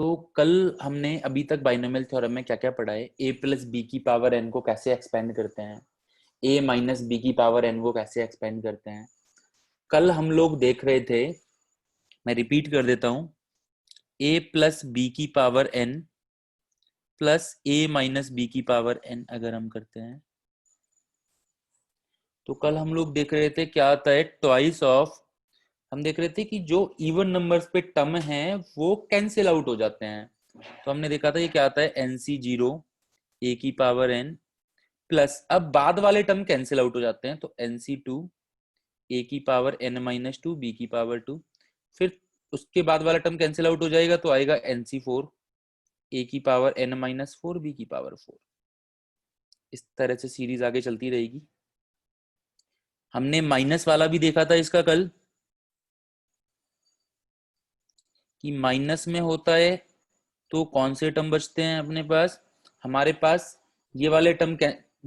तो कल हमने अभी तक बाइनोमियल थ्योरम में क्या क्या पढ़ा है, a प्लस बी की पावर n को कैसे एक्सपेंड करते हैं, a माइनस बी की पावर n को कैसे एक्सपेंड करते हैं। कल हम लोग देख रहे थे, मैं रिपीट कर देता हूं, a प्लस बी की power n plus a minus B की पावर n अगर हम करते हैं तो कल हम लोग देख रहे थे क्या आता है, ट्वाइस ऑफ, हम देख रहे थे कि जो इवन नंबर्स पे टर्म है वो कैंसिल आउट हो जाते हैं। तो हमने देखा था ये क्या आता है, एनसी जीरो ए की पावर एन प्लस, अब बाद वाले टर्म कैंसिल आउट हो जाते हैं तो एनसी टू ए की power N minus two B की पावर टू, फिर उसके बाद वाला टर्म कैंसिल आउट हो जाएगा तो आएगा एनसी फोर ए की power N minus four B की पावर फोर। इस तरह से सीरीज आगे चलती रहेगी। हमने माइनस वाला भी देखा था इसका कल, कि माइनस में होता है तो कौन से टर्म बचते हैं अपने पास, हमारे पास ये वाले टर्म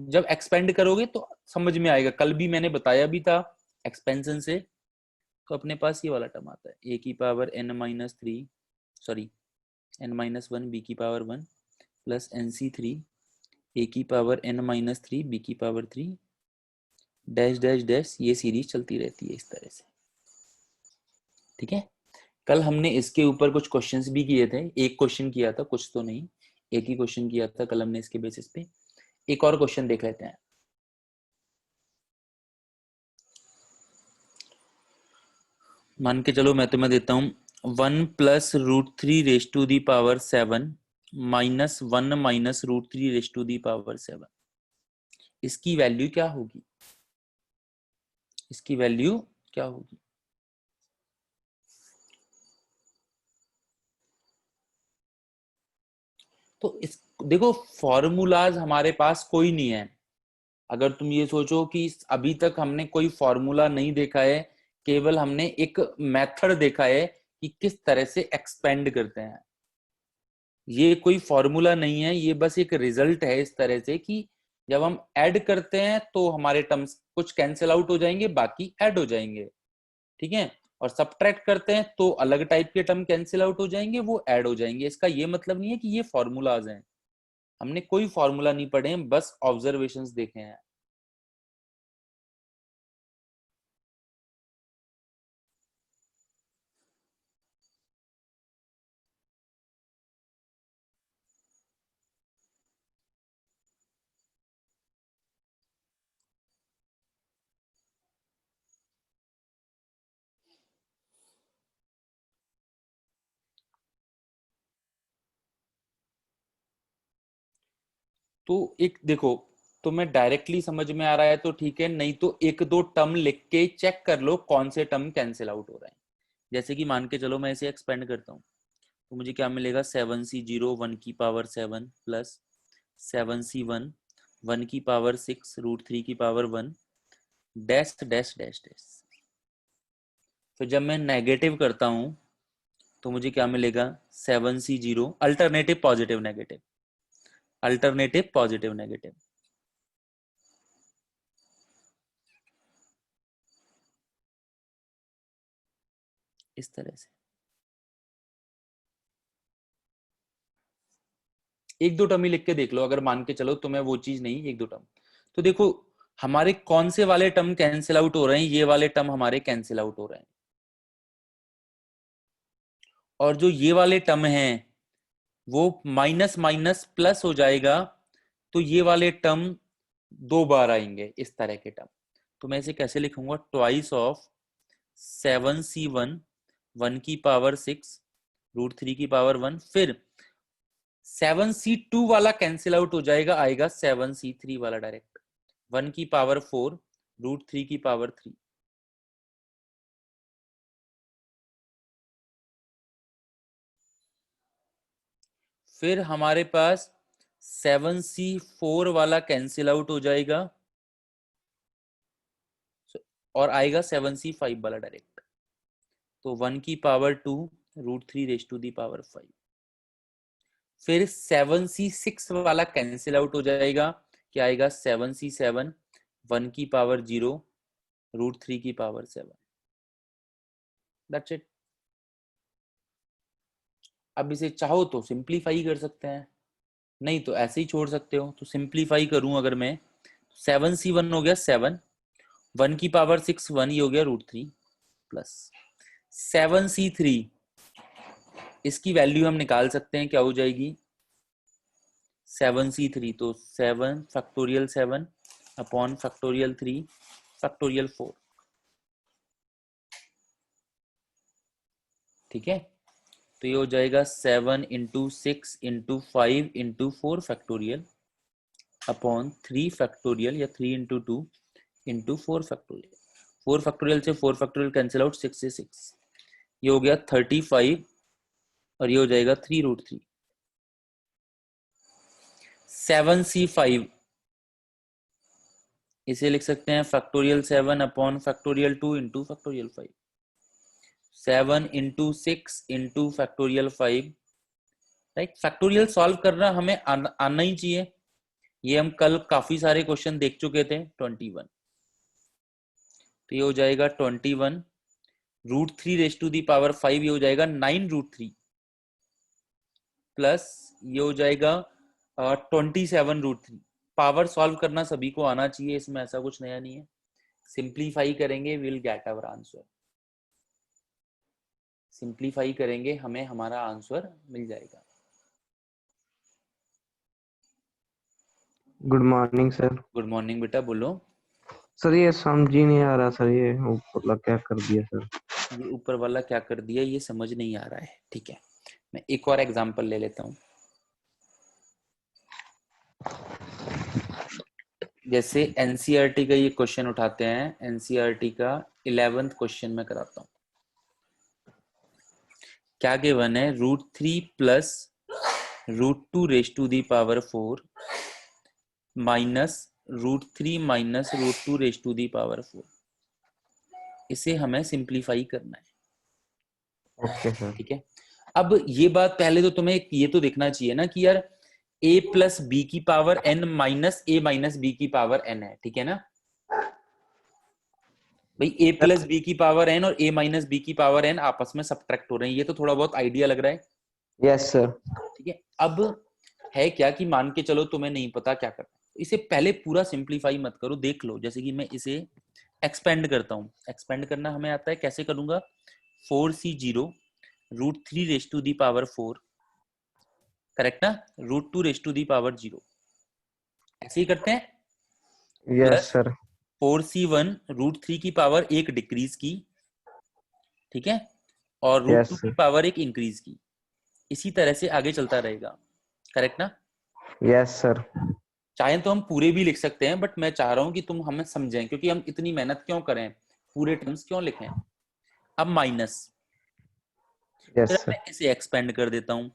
जब एक्सपेंड करोगे तो समझ में आएगा, कल भी मैंने बताया भी था एक्सपेंशन से। तो अपने पास ये वाला टर्म आता है ए की power N minus three, sorry N minus one B की power one plus N C three A की power N minus three B की power three dash dash dash, ये सीरीज चलती रहती है इस तरह से। ठीक है, कल हमने इसके ऊपर कुछ क्वेश्चंस भी किए थे, एक क्वेश्चन किया था, कुछ तो नहीं, एक ही क्वेश्चन किया था कल हमने इसके बेसिस पे। एक और क्वेश्चन देख लेते हैं। मान के चलो मैं तुम्हें देता हूं one plus root three raise to the power seven minus one minus root three raise to the power seven, इसकी वैल्यू क्या होगी, इसकी वैल्यू क्या होगी। तो इस देखो, फॉर्मूलाज हमारे पास कोई नहीं है। अगर तुम ये सोचो कि अभी तक हमने कोई फॉर्मूला नहीं देखा है, केवल हमने एक मेथड देखा है कि किस तरह से एक्सपेंड करते हैं, ये कोई फॉर्मूला नहीं है, ये बस एक रिजल्ट है इस तरह से कि जब हम ऐड करते हैं तो हमारे टर्म्स कुछ कैंसिल आउट हो जाएंगे, बाकी ऐड हो जाएंगे। ठीक है, और सब्ट्रैक्ट करते हैं तो अलग टाइप के टर्म कैंसिल आउट हो जाएंगे, वो ऐड हो जाएंगे। इसका ये मतलब नहीं है कि ये फॉर्मूलाज हैं, हमने कोई फॉर्मूला नहीं पढ़े हैं, बस ऑब्जर्वेशंस देखे हैं। तो एक देखो, तुम्हें डायरेक्टली समझ में आ रहा है तो ठीक है, नहीं तो एक दो टर्म लिख के चेक कर लो कौन से टर्म कैंसिल आउट हो रहे हैं। जैसे कि मान के चलो मैं इसे एक्सपेंड करता हूँ तो मुझे क्या मिलेगा, सेवन सी जीरो वन की power seven plus seven C one one की पावर सिक्स रूट थ्री की power one dash dash dash dash. फिर जब मैं नेगेटिव करता हूं तो मुझे क्या मिलेगा, seven C zero alternative positive negative, alternative positive negative, इस तरह से। एक दो टर्म ही लिख के देख लो, अगर मान के चलो तुम्हें वो चीज नहीं, एक दो टर्म। तो देखो हमारे कौन से वाले टर्म कैंसिल आउट हो रहे हैं, ये वाले टर्म हमारे कैंसिल आउट हो रहे हैं, और जो ये वाले टर्म हैं वो माइनस माइनस प्लस हो जाएगा, तो ये वाले टर्म दो बार आएंगे इस तरह के टर्म। तो मैं इसे कैसे लिखूंगा, twice of seven C one one की पावर सिक्स रूट थ्री की पावर वन, फिर सेवन सी टू वाला कैंसिल आउट हो जाएगा, आएगा सेवन सी थ्री वाला डायरेक्ट, वन की पावर फोर रूट थ्री की पावर थ्री। फिर हमारे पास सेवन सी फोर वाला कैंसिल आउट हो जाएगा और आएगा सेवन सी फाइव वाला डायरेक्ट, तो वन की power two root three raise to the power five. फिर सेवन सी सिक्स वाला कैंसिल आउट हो जाएगा, क्या आएगा, सेवन सी सेवन वन की पावर जीरो रूट थ्री की पावर सेवन। That's it. अब इसे चाहो तो सिंप्लीफाई कर सकते हैं, नहीं तो ऐसे ही छोड़ सकते हो। तो सिंप्लीफाई करूं अगर मैं, 7c1 हो गया 7, 1 की पावर 6 1 ही हो गया √3 प्लस 7c3, इसकी वैल्यू हम निकाल सकते हैं, क्या हो जाएगी 7c3, तो 7 फैक्टोरियल 7 अपॉन फैक्टोरियल 3 फैक्टोरियल 4, ठीक है। तो ये हो जाएगा 7 into 6 into 5 into 4 factorial upon 3 factorial या 3 इंटू 2 इंटू 4 फैक्टोरियल। 4 फैक्टोरियल से 4 फैक्टोरियल कैंसिल आउट, 6 से 6, ये हो गया 35 और ये हो जाएगा 3√3। 7c5 इसे लिख सकते हैं factorial 7 upon factorial 2 into factorial 5, 7 into 6 into factorial 5, right. Factorial solve करना हमें आना ही चाहिए, ये हम कल काफी सारे क्वेश्चन देख चुके थे। 21, तो ये हो जाएगा 21 √3 रेज टू दी पावर 5, ये हो जाएगा 9√3 प्लस ये हो जाएगा 27√3। पावर सॉल्व करना सभी को आना चाहिए, इसमें ऐसा कुछ नया नहीं है। सिंप्लीफाई करेंगे, will get our answer. Simplify करेंगे, हमें हमारा आंसर मिल जाएगा। Good morning sir. Good morning बेटा, बोलो। सर ये समझ ही नहीं आ रहा सर, ये ऊपर क्या कर दिया सर। ये ऊपर वाला क्या कर दिया ये समझ नहीं आ रहा है, ठीक है। मैं एक और एग्जांपल ले लेता हूं। जैसे एनसीईआरटी का ये क्वेश्चन उठाते हैं, एनसीईआरटी का 11th क्वेश्चन में कराता हूं। क्या गिवन है, √3 plus √2 raise to the power 4 minus √3 minus √2 raise to the power 4। इसे हमें सिंप्लीफाई करना है, ओके सर। ठीक है। अब ये बात पहले तो तुम्हें ये तो देखना चाहिए ना कि यार a प्लस बी की power n minus a minus B की पावर n है, ठीक है ना भाई। a प्लस बी की पावर n और a माइनस बी की पावर n आपस में सब्ट्रैक्ट हो रहे हैं, ये तो थोड़ा बहुत आइडिया लग रहा है। Yes sir. ठीक है। अब है क्या कि मान के चलो तुम्हें नहीं पता क्या करना है, इसे पहले पूरा सिंप्लीफाई मत करो, देख लो। जैसे कि मैं इसे एक्सपेंड करता हूं, एक्सपेंड करना हमें आता है, कैसे करूंगा, 4c0 √3 raise to the power 4, correct ना, √2 रेज टू दी पावर 0, ऐसे ही करते हैं। Yes plus sir. 4c1 √3 की पावर एक डिक्रीज की, ठीक है, और √2 यस की सर। पावर एक इंक्रीज की। इसी तरह से आगे चलता रहेगा, करेक्ट ना। Yes sir. चाहे तो हम पूरे भी लिख सकते हैं, बट मैं चाह रहा हूं कि तुम हमें समझें, क्योंकि हम इतनी मेहनत क्यों करें, पूरे टर्म्स क्यों लिखें। अब माइनस, यस फिर सर। मैं इसे एक्सपेंड कर देता हूं।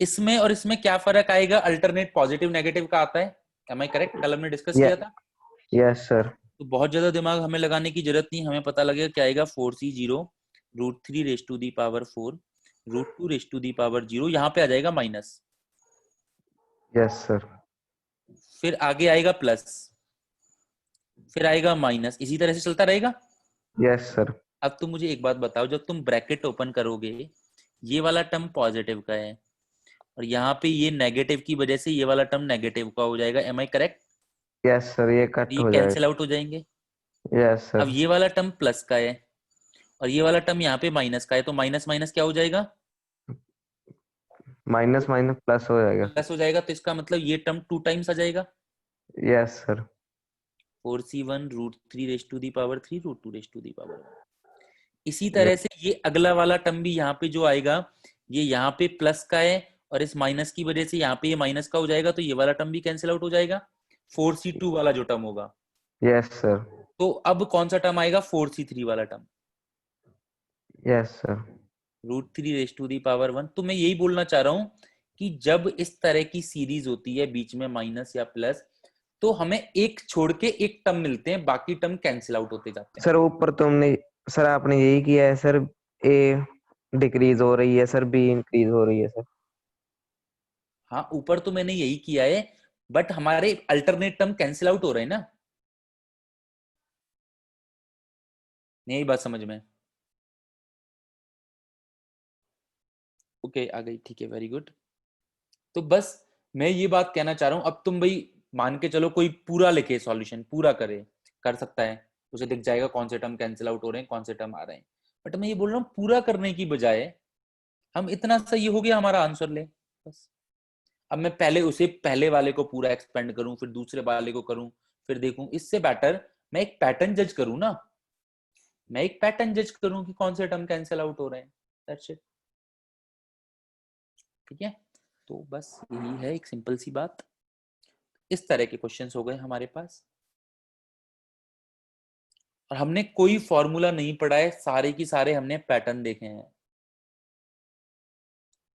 इसमें और इसमें क्या फर्क आएगा, अल्टरनेट पॉजिटिव नेगेटिव का आता है, एम आई करेक्ट, कल हमने डिस्कस किया था। Yes sir. तो बहुत ज्यादा दिमाग हमें लगाने की जरूरत नहीं, हमें पता लगेगा क्या आएगा, 4c0 √3 raise to the power 4 √2 raise to the power 0, यहाँ पे आ जाएगा माइनस, यस सर। फिर आगे आएगा प्लस, फिर आएगा माइनस, इसी तरह से चलता रहेगा। Yes sir. अब तुम मुझे एक बात बताओ, जब तुम ब्रैकेट ओपन करोगे, ये वाला टर्म पॉजिटिव का है और यहाँ पे ये नेगेटिव की वजह से ये वाला टर्म नेगेटिव का हो जाएगा, am I correct. Yes sir, ये कट ये हो कैंसिल जाएगा। आउट हो जाएंगे। यस अब सर। ये वाला टर्म प्लस का है और ये वाला टर्म यहाँ पे माइनस का है, तो माइनस माइनस क्या हो जाएगा, माइनस माइनस प्लस हो जाएगा सर। प्लस हो जाएगा। तो इसका मतलब ये टर्म 2 टाइम्स आ जाएगा, yes sir. 4c1 √3 raise to the power 3 √2 raise to the power 1। इसी तरह यस। से ये अगला वाला टर्म भी यहाँ पे जो आएगा, ये यहाँ पे प्लस का है और इस माइनस की वजह से यहाँ पे ये माइनस का हो जाएगा, तो ये वाला टर्म भी कैंसिल आउट हो जाएगा, 4c2 वाला जो टर्म होगा। Yes sir. तो अब कौन सा टर्म आएगा, 4c3 वाला term, yes sir. √3 raise to the power 1। तो मैं यही बोलना चाह रहा हूँ कि जब इस तरह की सीरीज होती है, बीच में माइनस या प्लस, तो हमें एक छोड़ के एक टर्म मिलते हैं, बाकी टर्म कैंसिल आउट होते जाते हैं। सर ऊपर तुमने, सर आपने यही किया है सर। ए डिक्रीज हो रही है सर, बी इंक्रीज हो रही है सर। हाँ, ऊपर तो मैंने यही किया है, बट हमारे अल्टरनेट टर्म कैंसिल आउट हो रहे हैं ना, यही बात समझ में। ओके आ गई, ठीक है, वेरी गुड। तो बस मैं ये बात कहना चाह रहा हूं, अब तुम भाई मान के चलो कोई पूरा लिखे, सॉल्यूशन पूरा करे, कर सकता है, उसे दिख जाएगा कौन से टर्म कैंसिल आउट हो रहे हैं, कौन से टर्म आ रहे हैं। बट मैं ये बोल रहा हूँ पूरा करने की बजाय हम इतना सही हो गया हमारा आंसर ले बस। अब मैं पहले उसे पहले वाले को पूरा एक्सपेंड करूं, फिर दूसरे वाले को करूं, फिर देखूं, इससे बेटर मैं एक पैटर्न जज करूं ना, मैं एक पैटर्न जज करूं कि कौन से टर्म कैंसिल आउट हो रहे हैं, दैट्स इट। ठीक है, तो बस यही है एक सिंपल सी बात। इस तरह के क्वेश्चंस हो गए हमारे पास, और हमने कोई फॉर्मूला नहीं पढ़ा है, सारे की सारे हमने पैटर्न देखे हैं।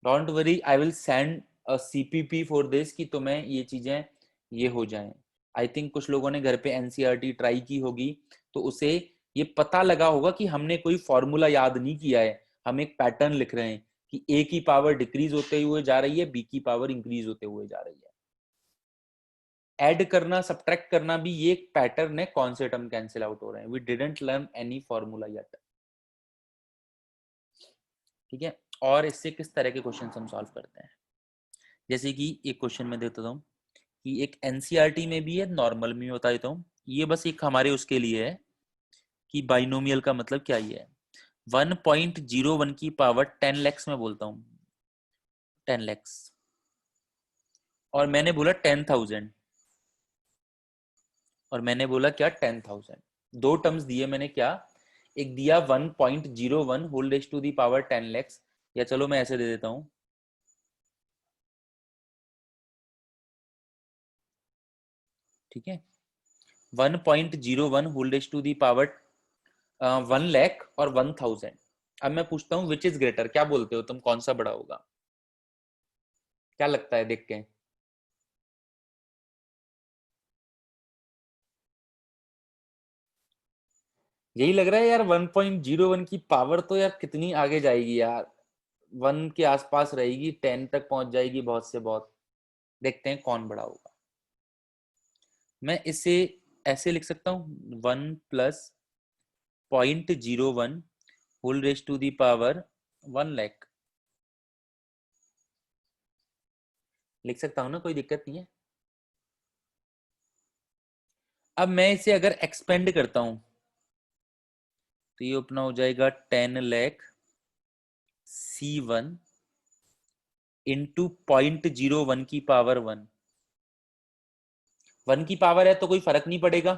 Don't worry, I will send a CPP for this कि तुम्हें ये चीजें ये हो जाएं। आई थिंक कुछ लोगों ने घर पे एनसीईआरटी ट्राई की होगी, तो उसे ये पता लगा होगा कि हमने कोई फॉर्मूला याद नहीं किया है, हम एक पैटर्न लिख रहे हैं कि ए की पावर डिक्रीज होते हुए जा रही है, बी की पावर इंक्रीज होते हुए जा रही है। ऐड करना, सब्ट्रैक्ट करना भी ये एक पैटर्न है, कौन से टर्म कैंसिल आउट हो रहे हैं। We didn't learn any formula yet. ठीक है, और इससे किस तरह के क्वेश्चन हम सॉल्व करते हैं, जैसे कि एक क्वेश्चन में देता हूँ कि एक एनसीईआरटी में भी है, नॉर्मल में भी बता देता हूँ। ये बस एक हमारे उसके लिए है कि बाइनोमियल का मतलब क्या ही है। 1.01 की पावर 10 लैक्स में बोलता हूँ, 10 लैक्स, और मैंने बोला 10,000, और मैंने बोला क्या 10,000। दो टर्म्स दिए मैंने, क्या एक दिया 1.01 whole raise to the power 10 lakhs, या चलो मैं ऐसे दे देता हूं, ठीक है, 1.01 whole raise to the power 1 lakh और 1,000। अब मैं पूछता हूं विच इज ग्रेटर, क्या बोलते हो तुम, कौन सा बड़ा होगा, क्या लगता है देख के। यही लग रहा है यार, 1.01 की पावर तो यार कितनी आगे जाएगी यार, 1 के आसपास रहेगी, 10 तक पहुंच जाएगी बहुत से बहुत। देखते हैं कौन बड़ा होगा। मैं इसे ऐसे लिख सकता हूँ, 1+0.01 whole raise to the power 1 lakh, लिख सकता हूँ ना, कोई दिक्कत नहीं है। अब मैं इसे अगर एक्सपेंड करता हूं तो ये अपना हो जाएगा 10 लाख C1 इंटू 0.01 की पावर 1। 1 की पावर है तो कोई फर्क नहीं पड़ेगा,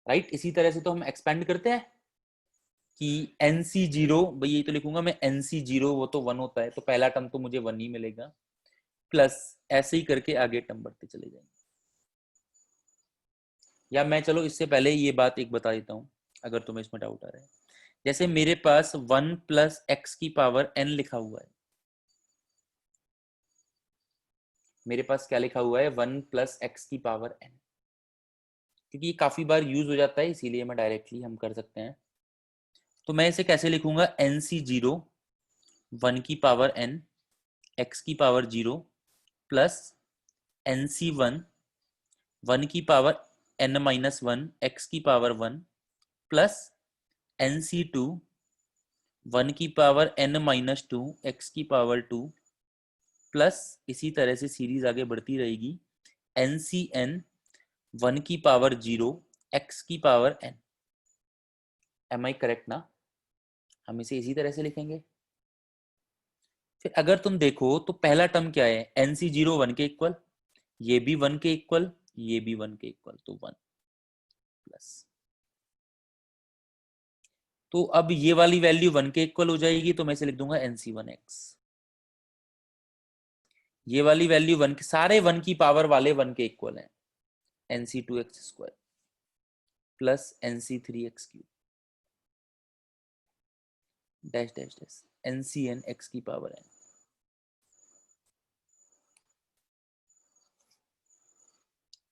राइट। इसी तरह से तो हम एक्सपेंड करते हैं कि NC0, भाई ये तो लिखूंगा मैं NC0, वो तो 1 होता है, तो पहला टर्म तो मुझे 1 ही मिलेगा, प्लस ऐसे ही करके आगे टर्म बढ़ते चले जाएंगे। या मैं चलो इससे पहले ये बात एक बता देता हूँ, अगर तुम्हें इसमें डाउट आ रहा है। जैसे मेरे पास 1+x की पावर n लिखा हुआ है, मेरे पास क्या लिखा हुआ है, 1+x की पावर n, क्योंकि ये काफी बार यूज हो जाता है, इसीलिए मैं डायरेक्टली हम कर सकते हैं। तो मैं इसे कैसे लिखूंगा, NC0 1 की पावर n, x की पावर 0, प्लस NC1 1 की पावर n-1, x की पावर 1, प्लस NC2 1 की पावर n-2, x की पावर 2, प्लस इसी तरह से सीरीज आगे बढ़ती रहेगी, NCn 1 की पावर 0, x की power n। Am I correct ना, हम इसे इसी तरह से लिखेंगे। फिर अगर तुम देखो तो पहला टर्म क्या है, NC0 1 के इक्वल, ये भी 1 के इक्वल, ये भी 1 के इक्वल, तो 1 प्लस, तो अब ये वाली वैल्यू 1 के इक्वल हो जाएगी, तो मैं इसे लिख दूंगा NC1x। ये वाली वैल्यू 1 के, सारे 1 की पावर वाले 1 के इक्वल हैं, NC2x² plus NC3x³ dash dash dash NCn x की पावर n।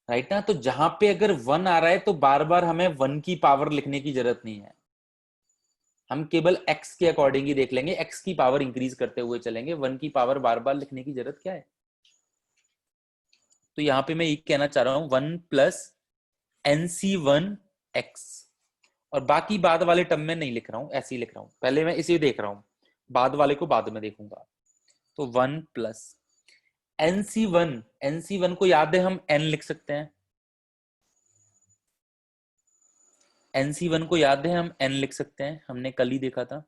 राइट ना, तो जहां पे अगर 1 आ रहा है तो बार बार हमें 1 की पावर लिखने की जरूरत नहीं है, हम केवल x के अकॉर्डिंग ही देख लेंगे, x की पावर इंक्रीज करते हुए चलेंगे, 1 की पावर बार बार लिखने की जरूरत क्या है। तो यहाँ पे मैं ये कहना चाह रहा हूँ 1+NC1x, और बाकी बाद वाले टर्म में नहीं लिख रहा हूँ, ऐसे ही लिख रहा हूँ, पहले मैं इसे देख रहा हूँ, बाद वाले को बाद में देखूंगा। तो 1 प्लस NC1 को याद है हम n लिख सकते हैं, NC1 को याद है हम n लिख सकते हैं, हमने कल ही देखा था,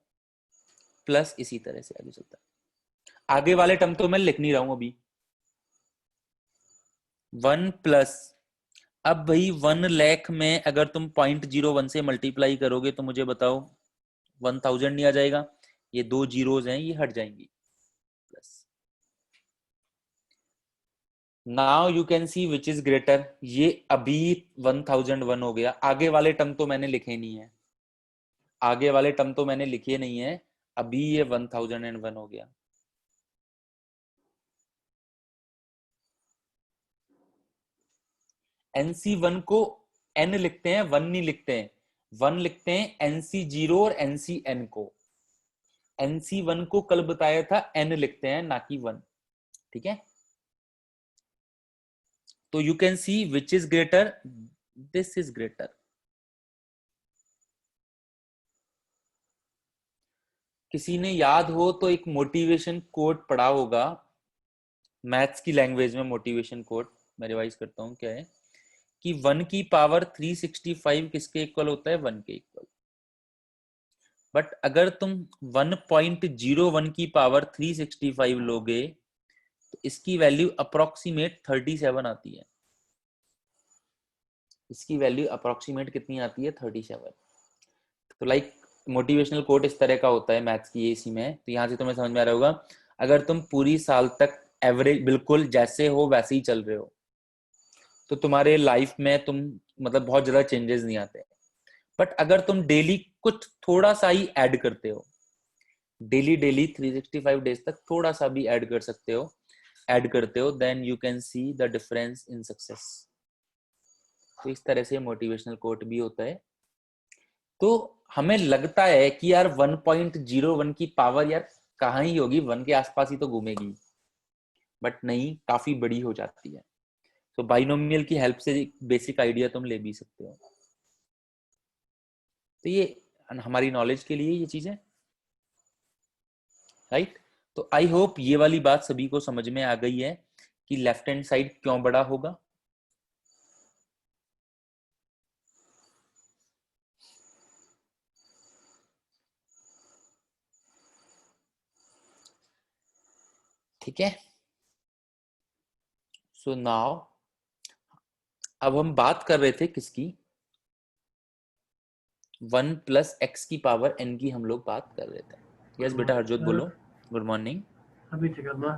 प्लस इसी तरह से आगे चलता है। आगे वाले टर्म तो मैं लिख नहीं रहा हूं अभी। 1 प्लस, अब भाई 1 लाख में अगर तुम 0.01 से मल्टीप्लाई करोगे तो मुझे बताओ 1000 नहीं आ जाएगा? ये 2 जीरोज हैं, ये हट जाएंगी, plus. Now you can C which is greater, ये अभी 1001 हो गया, आगे वाले टर्म तो मैंने लिखे नहीं है, आगे वाले टर्म तो मैंने लिखे नहीं है, अभी ये 1001 हो गया। NC1 को n लिखते हैं, 1 नहीं लिखते हैं, 1 लिखते हैं NC0 और NCN को। NC1 को कल बताया था n लिखते हैं, ना कि 1, ठीक है। तो you can C which is greater, this is greater. किसी ने याद हो तो एक मोटिवेशन कोट पढ़ा होगा, मैथ्स की लैंग्वेज में मोटिवेशन कोट, मैं रिवाइज करता हूं क्या है कि 1 की पावर 365 किसके इक्वल होता है? 1 के इक्वल। बट अगर तुम 1.01 की पावर 365 लोगे तो इसकी वैल्यू अप्रोक्सीमेट 37 आती है, इसकी वैल्यू अप्रोक्सीमेट कितनी आती है? 37। तो लाइक मोटिवेशनल कोट इस तरह का होता है मैथ्स की इसी में, तो यहाँ से तुम्हें समझ में आ रहा होगा, अगर तुम पूरी साल तक एवरेज बिल्कुल जैसे हो वैसे ही चल रहे हो तो तुम्हारे लाइफ में तुम मतलब बहुत ज्यादा चेंजेस नहीं आते। बट अगर तुम डेली कुछ थोड़ा सा ही ऐड करते हो, डेली 365 डेज तक थोड़ा सा भी ऐड कर सकते हो, ऐड करते हो, then you can see the difference in success. तो इस तरह से मोटिवेशनल कोट भी होता है। तो हमें लगता है कि यार 1.01 की पावर यार कहाँ ही होगी, 1 के आसपास ही तो घूमेगी, बट नहीं, काफी बड़ी हो जाती है। तो बाइनोमियल की हेल्प से बेसिक आइडिया तुम ले भी सकते हो। तो ये हमारी नॉलेज के लिए ये चीजें, राइट। तो आई होप ये वाली बात सभी को समझ में आ गई है कि लेफ्ट हैंड साइड क्यों बड़ा होगा। ठीक है, सो नाउ अब हम बात कर रहे थे किसकी? 1 प्लस एक्स की पावर n की हम लोग बात कर रहे थे। यस बेटा हरजोत बोलो। Good morning. अभी चेक करना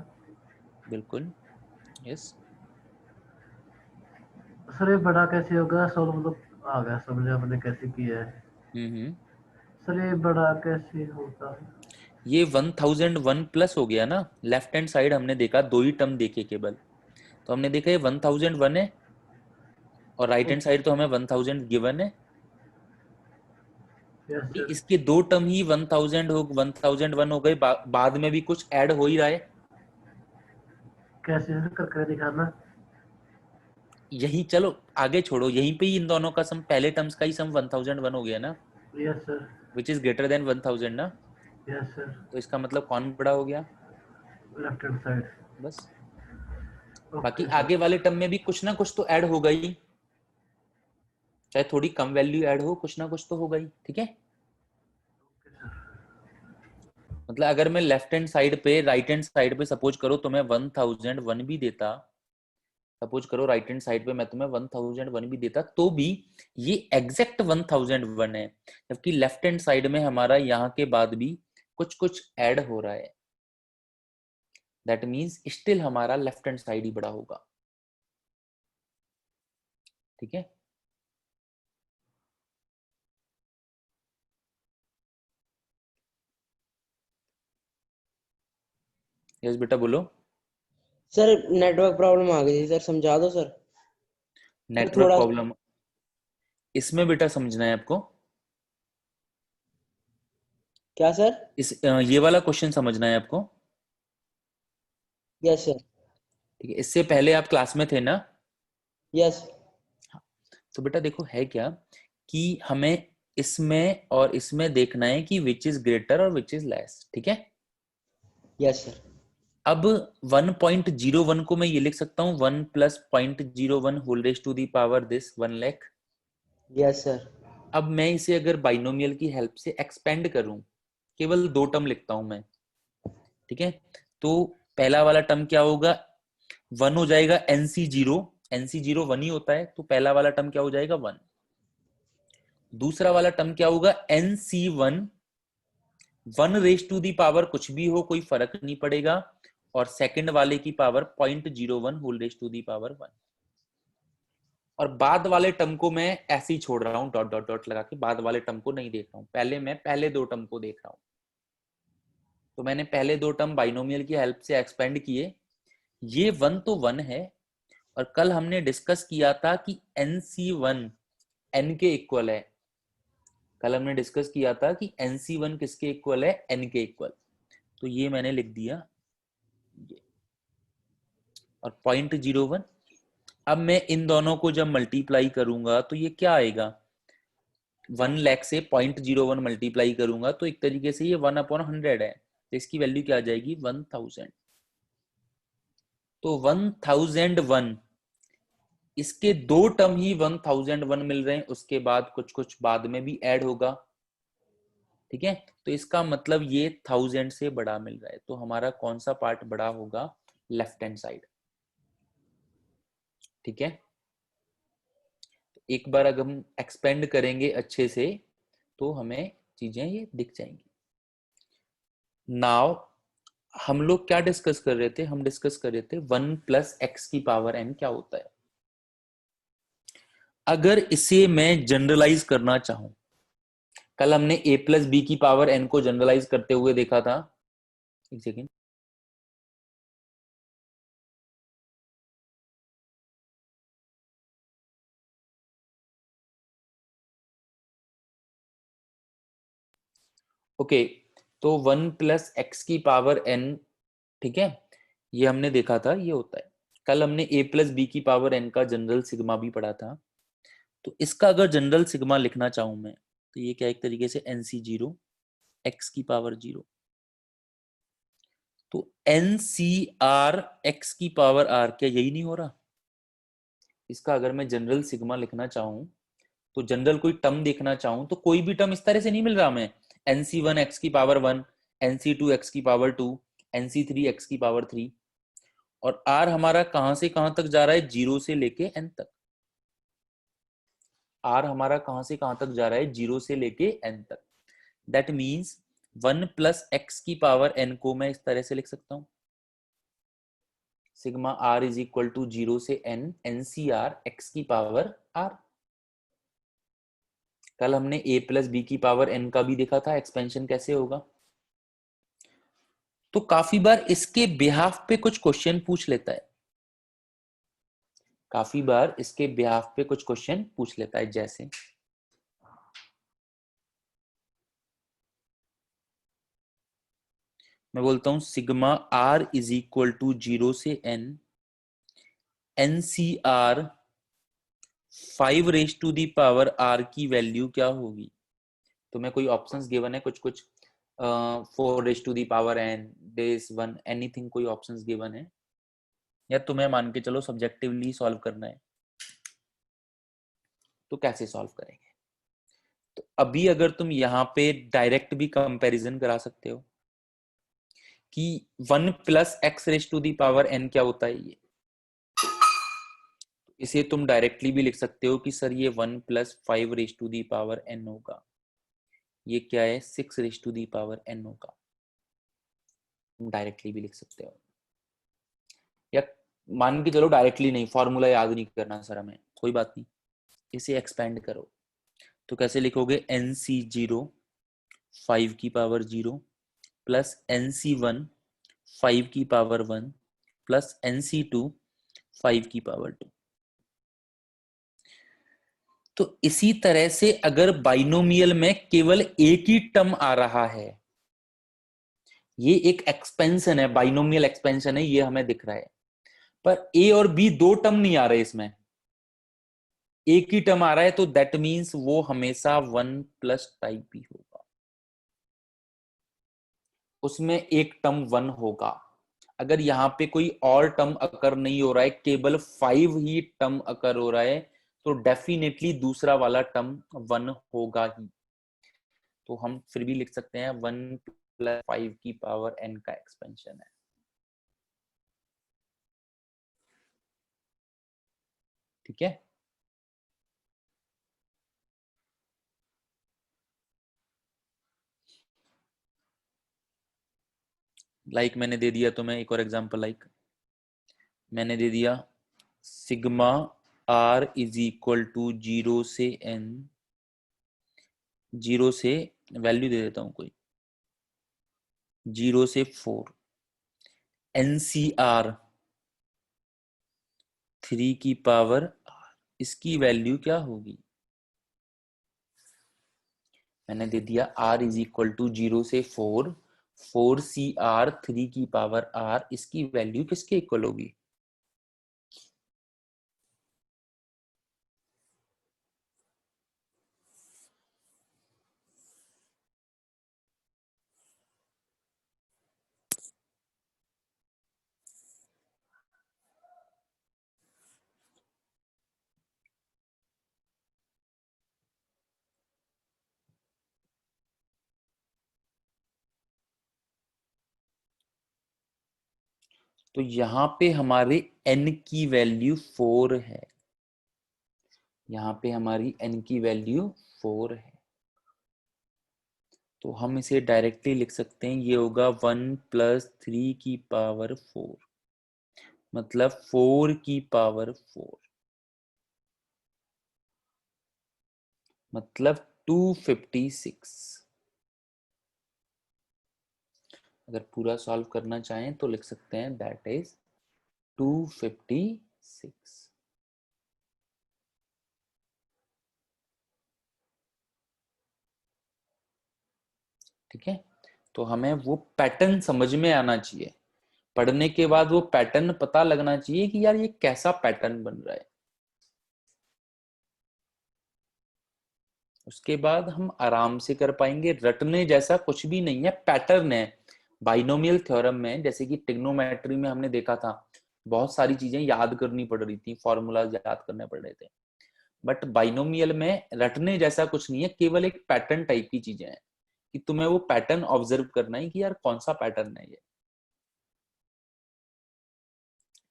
बिल्कुल, यस। सर, ये बड़ा कैसे होगा? सोल्व मतलब आ गया समझ, आपने कैसे किया है। हम्म। सर ये बड़ा कैसे होता है? ये 1001 प्लस हो गया ना, लेफ्ट हैंड साइड हमने देखा, दो ही टर्म देखे केवल, तो हमने देखा ये 1001 है और राइट हैंड साइड तो हमें 1000 गिवन है। यस भाई सर। इसके दो टर्म ही 1001 हो गए, बाद में भी कुछ ऐड हो ही रहा है। कैसे सर करके दिखाना? यही चलो आगे छोड़ो, यहीं पे ही इन दोनों का सम, पहले टर्म्स का ही सम 1001 हो गया ना, yes sir. Which is greater than 1000 ना। Yes sir. तो इसका मतलब कौन बड़ा हो गया? Left hand side. बस। बाकी ओके आगे सर। वाले टर्म में भी कुछ ना कुछ तो ऐड होगा ही, चाहे थोड़ी कम वैल्यू ऐड हो, कुछ ना कुछ तो होगा ही, ठीक है। मतलब अगर मैं लेफ्ट हैंड साइड पे, राइट हैंड साइड पे सपोज करो तुम्हें 1001 भी देता, सपोज करो राइट हैंड साइड पे मैं तुम्हें 1001 भी देता, तो भी ये एग्जैक्ट 1001 है, जबकि लेफ्ट हैंड साइड में हमारा यहाँ के बाद भी कुछ कुछ ऐड हो रहा है। दैट मीन्स स्टिल हमारा लेफ्ट हैंड साइड ही बड़ा होगा, ठीक है। यस बेटा बोलो। सर नेटवर्क प्रॉब्लम आ गई थी सर, समझा दो सर। सर नेटवर्क थोड़ा। प्रॉब्लम इसमें बेटा समझना है आपको, क्या सर? ये वाला क्वेश्चन समझना है आपको, यस सर। ठीक है। इससे पहले आप क्लास में थे ना? यस। तो बेटा देखो है क्या कि हमें इसमें और इसमें देखना है कि विच इज ग्रेटर और विच इज लेस, ठीक है। Yes sir. अब 1.01 को मैं ये लिख सकता हूँ 1 plus 0.01 whole raise to the power this 1 lakh. Yes sir. अब मैं इसे अगर बाइनोमियल की हेल्प से एक्सपेंड करूं, केवल 2 टर्म लिखता हूं मैं, ठीक है। तो पहला वाला टर्म क्या होगा, 1 हो जाएगा NC0, NC0 1 ही होता है, तो पहला वाला टर्म क्या हो जाएगा 1। दूसरा वाला टर्म क्या होगा NC1, 1 raise to the power कुछ भी हो कोई फर्क नहीं पड़ेगा, और सेकंड वाले की power 0.01 whole raise to the power 1। और बाद वाले टर्म को मैं ऐसे ही छोड़ रहा हूं, डॉट डॉट डॉट लगा के, बाद वाले टर्म को नहीं देख रहा हूं, पहले मैं पहले 2 टर्म को देख रहा हूं। तो मैंने पहले 2 टर्म बाइनोमियल की हेल्प से एक्सपेंड किए। ये 1 तो 1 है, और कल हमने डिस्कस किया था कि NC1 n के इक्वल है। कल हमने डिस्कस किया था कि NC1 किसके इक्वल है, n के इक्वल। तो ये मैंने लिख दिया ये, और 0.01। अब मैं इन दोनों को जब मल्टीप्लाई करूंगा तो ये क्या आएगा, 1 लाख से 0.01 मल्टीप्लाई करूंगा तो एक तरीके से ये 1/100 है, तो इसकी वैल्यू क्या आ जाएगी 1000। तो 1001, इसके 2 टर्म ही 1001 मिल रहे हैं, उसके बाद कुछ कुछ बाद में भी ऐड होगा, ठीक है। तो इसका मतलब ये 1000 से बड़ा मिल रहा है, तो हमारा कौन सा पार्ट बड़ा होगा, लेफ्ट हैंड साइड, ठीक है। एक बार अगर हम एक्सपेंड करेंगे अच्छे से तो हमें चीजें ये दिख जाएंगी। नाउ हम लोग क्या डिस्कस कर रहे थे, हम डिस्कस कर रहे थे 1 प्लस एक्स की पावर n क्या होता है। अगर इसे मैं जनरलाइज करना चाहूं, कल हमने a प्लस बी की पावर n को जनरलाइज करते हुए देखा था, एक सेकेंड, ओके। तो 1 प्लस एक्स की पावर n, ठीक है, ये हमने देखा था, ये होता है। कल हमने a प्लस बी की पावर n का जनरल सिग्मा भी पढ़ा था। तो इसका अगर जनरल सिग्मा लिखना चाहूं मैं, तो ये क्या एक तरीके से NC0 x की पावर 0। तो NCR x की पावर r, क्या यही नहीं हो रहा। इसका अगर मैं जनरल सिग्मा लिखना चाहूं, तो जनरल कोई टर्म देखना चाहूं, तो कोई भी टर्म इस तरह से नहीं मिल रहा हमें, NC1 x की पावर 1, NC2 x की पावर 2, NC3 x की पावर 3, और r हमारा कहां से कहां तक जा रहा है, 0 से लेके n तक। r हमारा कहां से कहां तक जा रहा है, 0 से लेके n तक। दैट मीन्स 1 प्लस एक्स की पावर n को मैं इस तरह से लिख सकता हूं, sigma r is equal to 0 से n NCR x की पावर r। कल हमने a प्लस बी की पावर n का भी देखा था एक्सपेंशन कैसे होगा। तो काफी बार इसके बिहाफ पे कुछ क्वेश्चन पूछ लेता है, काफी बार इसके बिहाफ पे कुछ क्वेश्चन पूछ लेता है, जैसे मैं बोलता हूं sigma r is equal to 0 से n NCR 5 raise to the power r की वैल्यू क्या होगी। तो मैं कोई ऑप्शंस गिवन है, कुछ कुछ 4 raise to the power n this 1, anything, कोई ऑप्शंस गिवन है, या तुम्हें मान के चलो सब्जेक्टिवली सॉल्व करना है। तो कैसे सॉल्व करेंगे, तो अभी अगर तुम यहाँ पे डायरेक्ट भी कंपैरिजन करा सकते हो कि 1 plus X raise to the power n क्या होता है, ये इसे तुम डायरेक्टली भी लिख सकते हो कि सर ये 1 plus 5 raise to the power n होगा, ये क्या है 6 raise to the power n होगा, तुम डायरेक्टली भी लिख सकते हो। या मान के चलो डायरेक्टली नहीं, फॉर्मूला याद नहीं करना सर हमें, कोई बात नहीं, इसे एक्सपेंड करो। तो कैसे लिखोगे, NC0 5 की पावर 0 प्लस NC1 5 की पावर 1 प्लस NC2 5 की पावर 2। तो इसी तरह से अगर बाइनोमियल में केवल एक ही टर्म आ रहा है, ये एक एक्सपेंशन है, बाइनोमियल एक्सपेंशन है, ये हमें दिख रहा है, पर ए और बी 2 टर्म नहीं आ रहे इसमें, एक ही टर्म आ रहा है, तो दैट मीन्स वो हमेशा 1 प्लस टाइप ही होगा, उसमें एक टर्म 1 होगा। अगर यहाँ पे कोई और टर्म अकर नहीं हो रहा है, केवल 5 ही टर्म अकर हो रहा है, तो डेफिनेटली दूसरा वाला टर्म 1 होगा ही। तो हम फिर भी लिख सकते हैं 1 + 5 की पावर n का एक्सपेंशन है। ठीक है, लाइक मैंने दे दिया तुम्हें एक और एग्जांपल, लाइक मैंने दे दिया sigma r is equal to 0 से n, 0 से वैल्यू दे देता हूं कोई, 0 से 4, NCR 3 की पावर r, इसकी वैल्यू क्या होगी? मैंने दे दिया r इज इक्वल टू 0 से 4, 4CR 3 की पावर r, इसकी वैल्यू किसके इक्वल होगी? तो यहां पे हमारे n की वैल्यू 4 है, यहां पे हमारी n की वैल्यू 4 है, तो हम इसे डायरेक्टली लिख सकते हैं, ये होगा 1 + 3 की पावर 4, मतलब 4 की पावर 4, मतलब 256। अगर पूरा सॉल्व करना चाहें तो लिख सकते हैं दैट इज 256। ठीक है, तो हमें वो पैटर्न समझ में आना चाहिए, पढ़ने के बाद वो पैटर्न पता लगना चाहिए कि यार ये कैसा पैटर्न बन रहा है। उसके बाद हम आराम से कर पाएंगे, रटने जैसा कुछ भी नहीं है, पैटर्न है। बाइनोमियल थ्योरम में, जैसे कि ट्रिग्नोमेट्री में हमने देखा था, बहुत सारी चीजें याद करनी पड़ रही थी, फॉर्मूलाज याद करने पड़ रहे थे, बट बाइनोमियल में रटने जैसा कुछ नहीं है, केवल एक पैटर्न टाइप की चीजें हैं कि तुम्हें वो पैटर्न ऑब्जर्व करना है कि यार कौन सा पैटर्न है ये।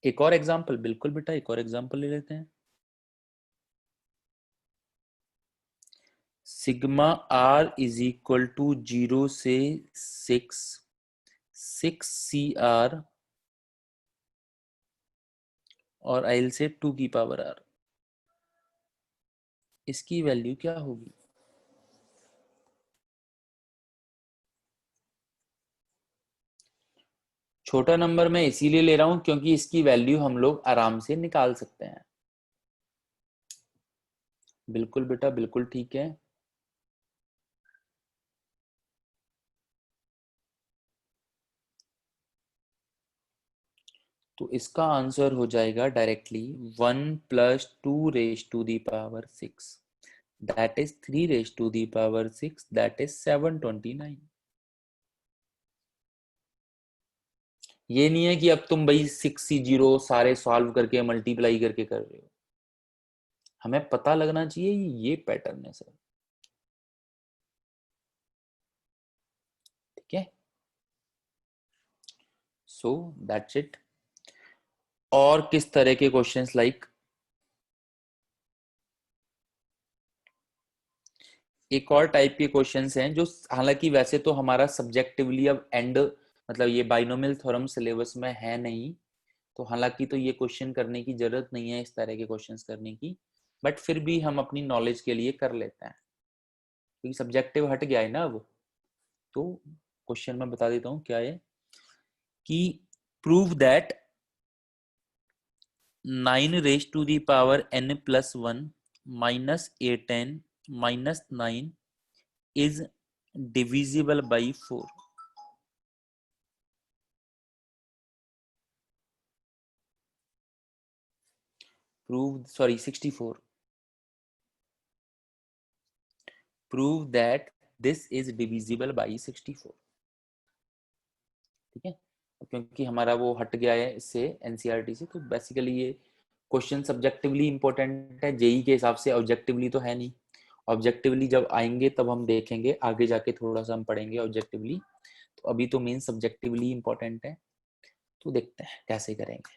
एक और एग्जांपल, बिल्कुल बेटा, एक और एग्जांपल ले लेते हैं। Sigma r is equal to 0 से 6, 6CR और आइल से 2 की पावर r, इसकी वैल्यू क्या होगी? छोटा नंबर मैं इसीलिए ले रहा हूं क्योंकि इसकी वैल्यू हम लोग आराम से निकाल सकते हैं। बिल्कुल बेटा, बिल्कुल ठीक है। तो इसका आंसर हो जाएगा directly 1 + 2 raise to the power 6, that is 3 raise to the power 6, that is 729। ये नहीं है कि अब तुम भाई 6C0 सारे सॉल्व करके मल्टीप्लाई करके कर रहे हो, हमें पता लगना चाहिए ये पैटर्न है सर। ठीक है, सो दैट्स इट। और किस तरह के क्वेश्चंस, लाइक एक और टाइप के क्वेश्चंस हैं जो, हालांकि वैसे तो हमारा सब्जेक्टिवली अब एंड, मतलब ये बाइनोमियल थ्योरम सिलेबस में है नहीं, तो हालांकि तो ये क्वेश्चन करने की जरूरत नहीं है, इस तरह के क्वेश्चंस करने की, बट फिर भी हम अपनी नॉलेज के लिए कर लेते हैं क्योंकि सब्जेक्टिव हट गया है ना अब। तो क्वेश्चन मैं बता देता हूँ क्या है, कि prove that 9 raise to the power n + 1 minus 8n minus 9 is divisible by 4। prove, sorry, 64, prove that this is divisible by 64। ठीक है, क्योंकि हमारा वो हट गया है इससे एनसीईआरटी से, तो बेसिकली ये क्वेश्चन सब्जेक्टिवली इंपॉर्टेंट है, जेई के हिसाब से ऑब्जेक्टिवली तो है नहीं। ऑब्जेक्टिवली जब आएंगे तब हम देखेंगे, आगे जाके थोड़ा सा हम पढ़ेंगे ऑब्जेक्टिवली, तो अभी तो मेन सब्जेक्टिवली इंपॉर्टेंट है। तो देखते हैं कैसे करेंगे।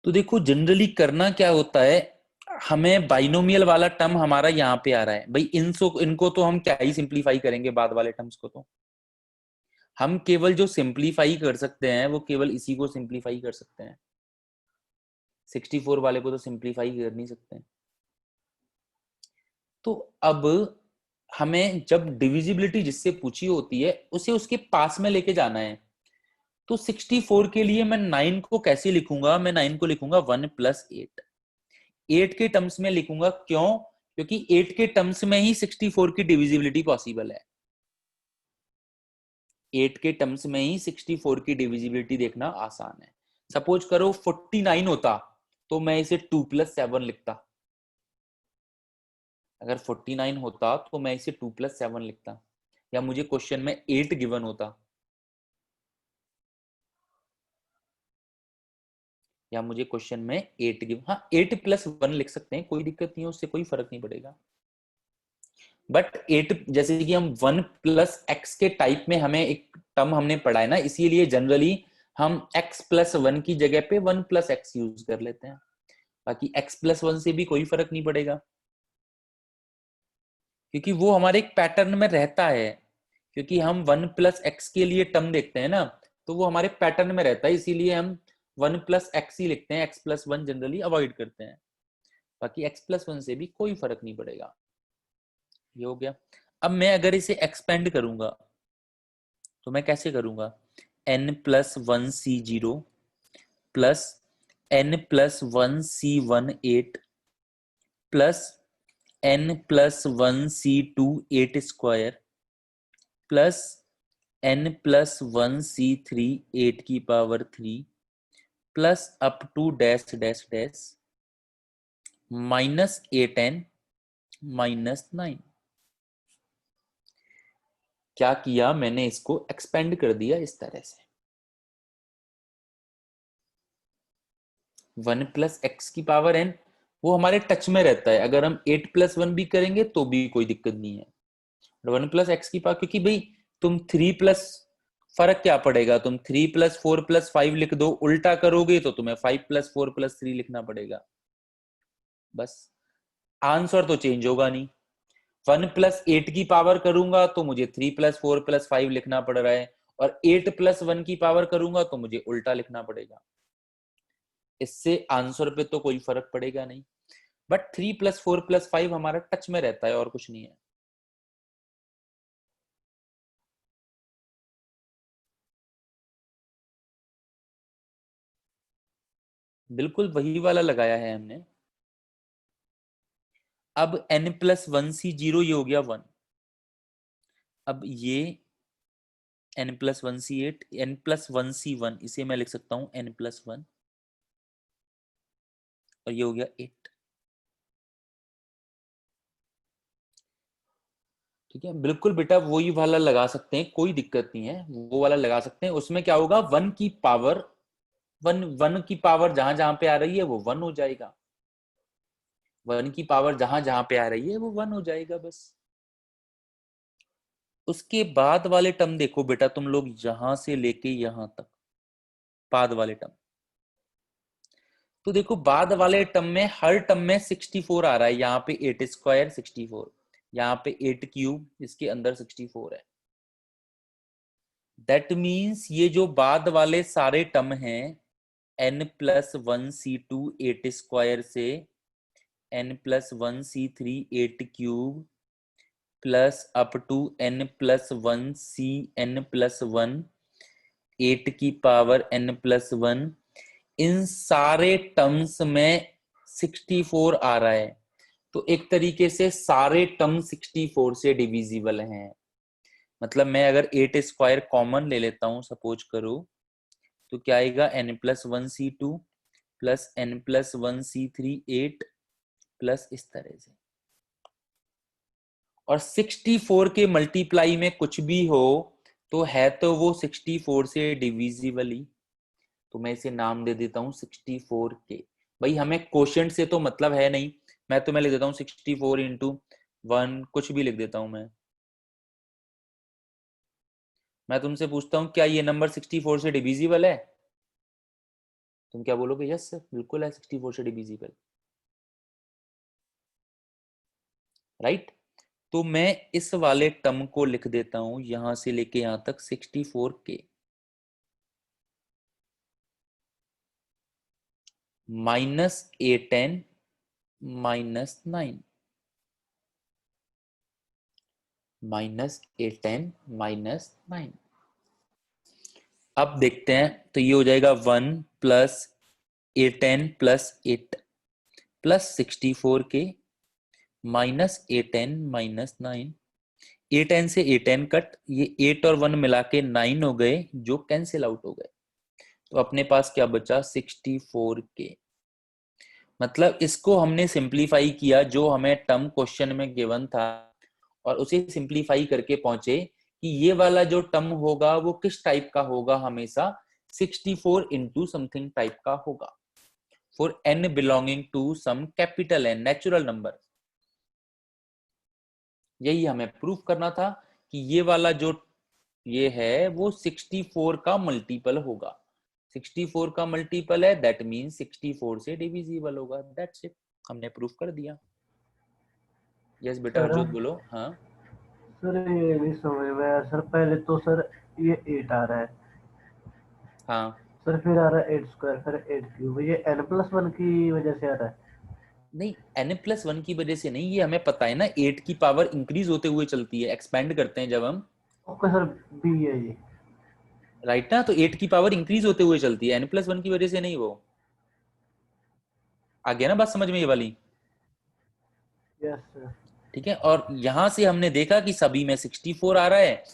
तो देखो जनरली करना क्या होता है, हमें बाइनोमियल वाला टर्म हमारा यहाँ पे आ रहा है भाई, इनको तो हम क्या ही सिंप्लीफाई करेंगे, बाद वाले टर्म्स को तो हम केवल जो सिंप्लीफाई कर सकते हैं वो केवल इसी को सिंप्लीफाई कर सकते हैं, 64 वाले को तो सिंप्लीफाई कर नहीं सकते। तो अब हमें जब डिविजिबिलिटी जिससे पूछी होती है उसे उसके पास में लेके जाना है। तो 64 के लिए मैं 9 को कैसे लिखूंगा, मैं 9 को लिखूंगा 1 + 8, 8 के टर्म्स में लिखूंगा। क्यों? क्योंकि 8 के टर्म्स में ही 64 की डिविजिबिलिटी पॉसिबल है। 8 के टर्म्स में ही 64 की डिविजिबिलिटी देखना आसान है। सपोज करो 49 होता तो मैं इसे 2 + 7 लिखता। अगर 49 होता तो मैं इसे 2 + 7 लिखता, या मुझे क्वेश्चन में 8 गिवन होता, या मुझे क्वेश्चन में 8 गिवन, हाँ 8 + 1 लिख सकते हैं, कोई दिक्कत नहीं है, उससे कोई फर्क नहीं पड़ेगा। बट 8 जैसे कि हम 1 + x के टाइप में हमें एक टर्म हमने पढ़ा है ना, इसीलिए जनरली हम x + 1 की जगह पे 1 + x यूज कर लेते हैं। बाकी x + 1 से भी कोई फर्क नहीं पड़ेगा, क्योंकि वो हमारे एक पैटर्न में रहता है। क्योंकि हम 1 + x के लिए टर्म देखते हैं ना, तो वो हमारे पैटर्न में रहता है, इसीलिए हम 1 + x ही लिखते हैं, x + 1 जनरली अवॉइड करते हैं। बाकी x + 1 से भी कोई फर्क नहीं पड़ेगा। ये हो गया। अब मैं अगर इसे एक्सपेंड करूंगा तो मैं कैसे करूंगा, n + 1c0 plus n + 1c1 8 plus n + 1c2 8 square plus n + 1c3 8 की पावर 3 plus up to dash dash dash -8n -9। क्या किया मैंने, इसको एक्सपेंड कर दिया इस तरह से। 1 + x की पावर n वो हमारे टच में रहता है, अगर हम 8 + 1 भी करेंगे तो भी कोई दिक्कत नहीं है। 1 + x की पावर, क्योंकि भाई तुम 3 प्लस, फर्क क्या पड़ेगा, तुम 3 + 4 + 5 लिख दो, उल्टा करोगे तो तुम्हें 5 + 4 + 3 लिखना पड़ेगा, बस आंसर तो चेंज होगा नहीं। 1 + 8 की पावर करूंगा तो मुझे 3 + 4 + 5 लिखना पड़ रहा है, और 8 + 1 की पावर करूंगा तो मुझे उल्टा लिखना पड़ेगा। इससे आंसर पे तो कोई फर्क पड़ेगा नहीं, बट 3 + 4 + 5 हमारा टच में रहता है और कुछ नहीं है। बिल्कुल वही वाला लगाया है हमने। अब n + 1c0 ये हो गया 1। अब ये n + 1c8 n + 1c1 इसे मैं लिख सकता हूं n + 1, और ये हो गया 8। ठीक है, बिल्कुल बेटा वही वाला लगा सकते हैं, कोई दिक्कत नहीं है, वो वाला लगा सकते हैं। उसमें क्या होगा, 1 की पावर 1 की पावर जहां जहां पे आ रही है वो 1 हो जाएगा, 1 की पावर जहां जहां पे आ रही है वो 1 हो जाएगा बस। उसके बाद वाले टर्म देखो बेटा तुम लोग, यहां से लेके यहां तक बाद वाले टर्म, तो देखो बाद वाले टर्म में हर टर्म में 64 आ रहा है, यहाँ पे 8 स्क्वायर 64, यहाँ पे 8 क्यूब, इसके अंदर 64 है। दैट मीन्स ये जो बाद वाले सारे टर्म हैं n + 1c2 8 स्क्वायर से n + 1c3 8 cube plus up to n + 1c n + 1 8 की पावर n + 1, इन सारे टर्म्स में 64 आ रहा है। तो एक तरीके से सारे टर्म 64 से डिविजिबल हैं। मतलब मैं अगर 8 स्क्वायर कॉमन ले लेता हूं सपोज करो, तो क्या आएगा, n + 1c2 plus n + 1c3 8 plus इस तरह से। और 64 के मल्टीप्लाई में कुछ भी हो तो है तो वो 64 से डिविजिबल ही, तो मैं इसे नाम दे देता हूँ 64K। भाई हमें क्वोशिएंट से तो मतलब है नहीं, मैं तुम्हें लिख देता हूँ 64 इंटू 1, कुछ भी लिख देता हूँ मैं तुमसे पूछता हूँ क्या ये नंबर 64 से डिविजिबल है? तुम क्या बोलोगे? यस सर, बिल्कुल है 64 से डिविजिबल, राइट। तो मैं इस वाले टर्म को लिख देता हूं यहां से लेके यहां तक 64K minus A10 minus 9, minus A10 minus 9। अब देखते हैं, तो ये हो जाएगा 1 plus A10 plus 8 plus 64K minus A10 minus 9। A10 से A10 कट, ये 8 और 1 मिला के 9 हो गए जो कैंसिल आउट हो गए, तो अपने पास क्या बचा 64K। मतलब इसको हमने सिंप्लीफाई किया, जो हमें टर्म क्वेश्चन में गिवन था, और उसे सिंप्लीफाई करके पहुंचे कि ये वाला जो टर्म होगा वो किस टाइप का होगा, हमेशा 64 इंटू समथिंग टाइप का होगा for n belonging to some capital N natural number. यही हमें प्रूफ करना था कि ये वाला जो ये है वो 64 का मल्टीपल होगा, 64 का मल्टीपल है, दैट मीन 64 से डिविजिबल होगा, दैट्स इट, हमने प्रूफ कर दिया। यस बेटा सर हरजोत बोलो। हाँ सर ये नहीं समझ में आया सर। पहले तो सर ये 8 आ रहा है हाँ। सर, फिर आ रहा है 8 स्क्वायर, फिर 8 क्यूब, ये n+1 की वजह से आ रहा है। नहीं, n+1 की वजह से नहीं, ये हमें पता है ना 8 की पावर इंक्रीज होते हुए चलती है, एक्सपेंड करते हैं जब हम, ओके सर, बी है ये। राइट ना, तो 8 की पावर इंक्रीज होते हुए चलती है, n+1 की वजह से नहीं। वो आ गया ना बात समझ में ये वाली? Yes sir. ठीक है, और यहां से हमने देखा कि सभी में 64 आ रहा है,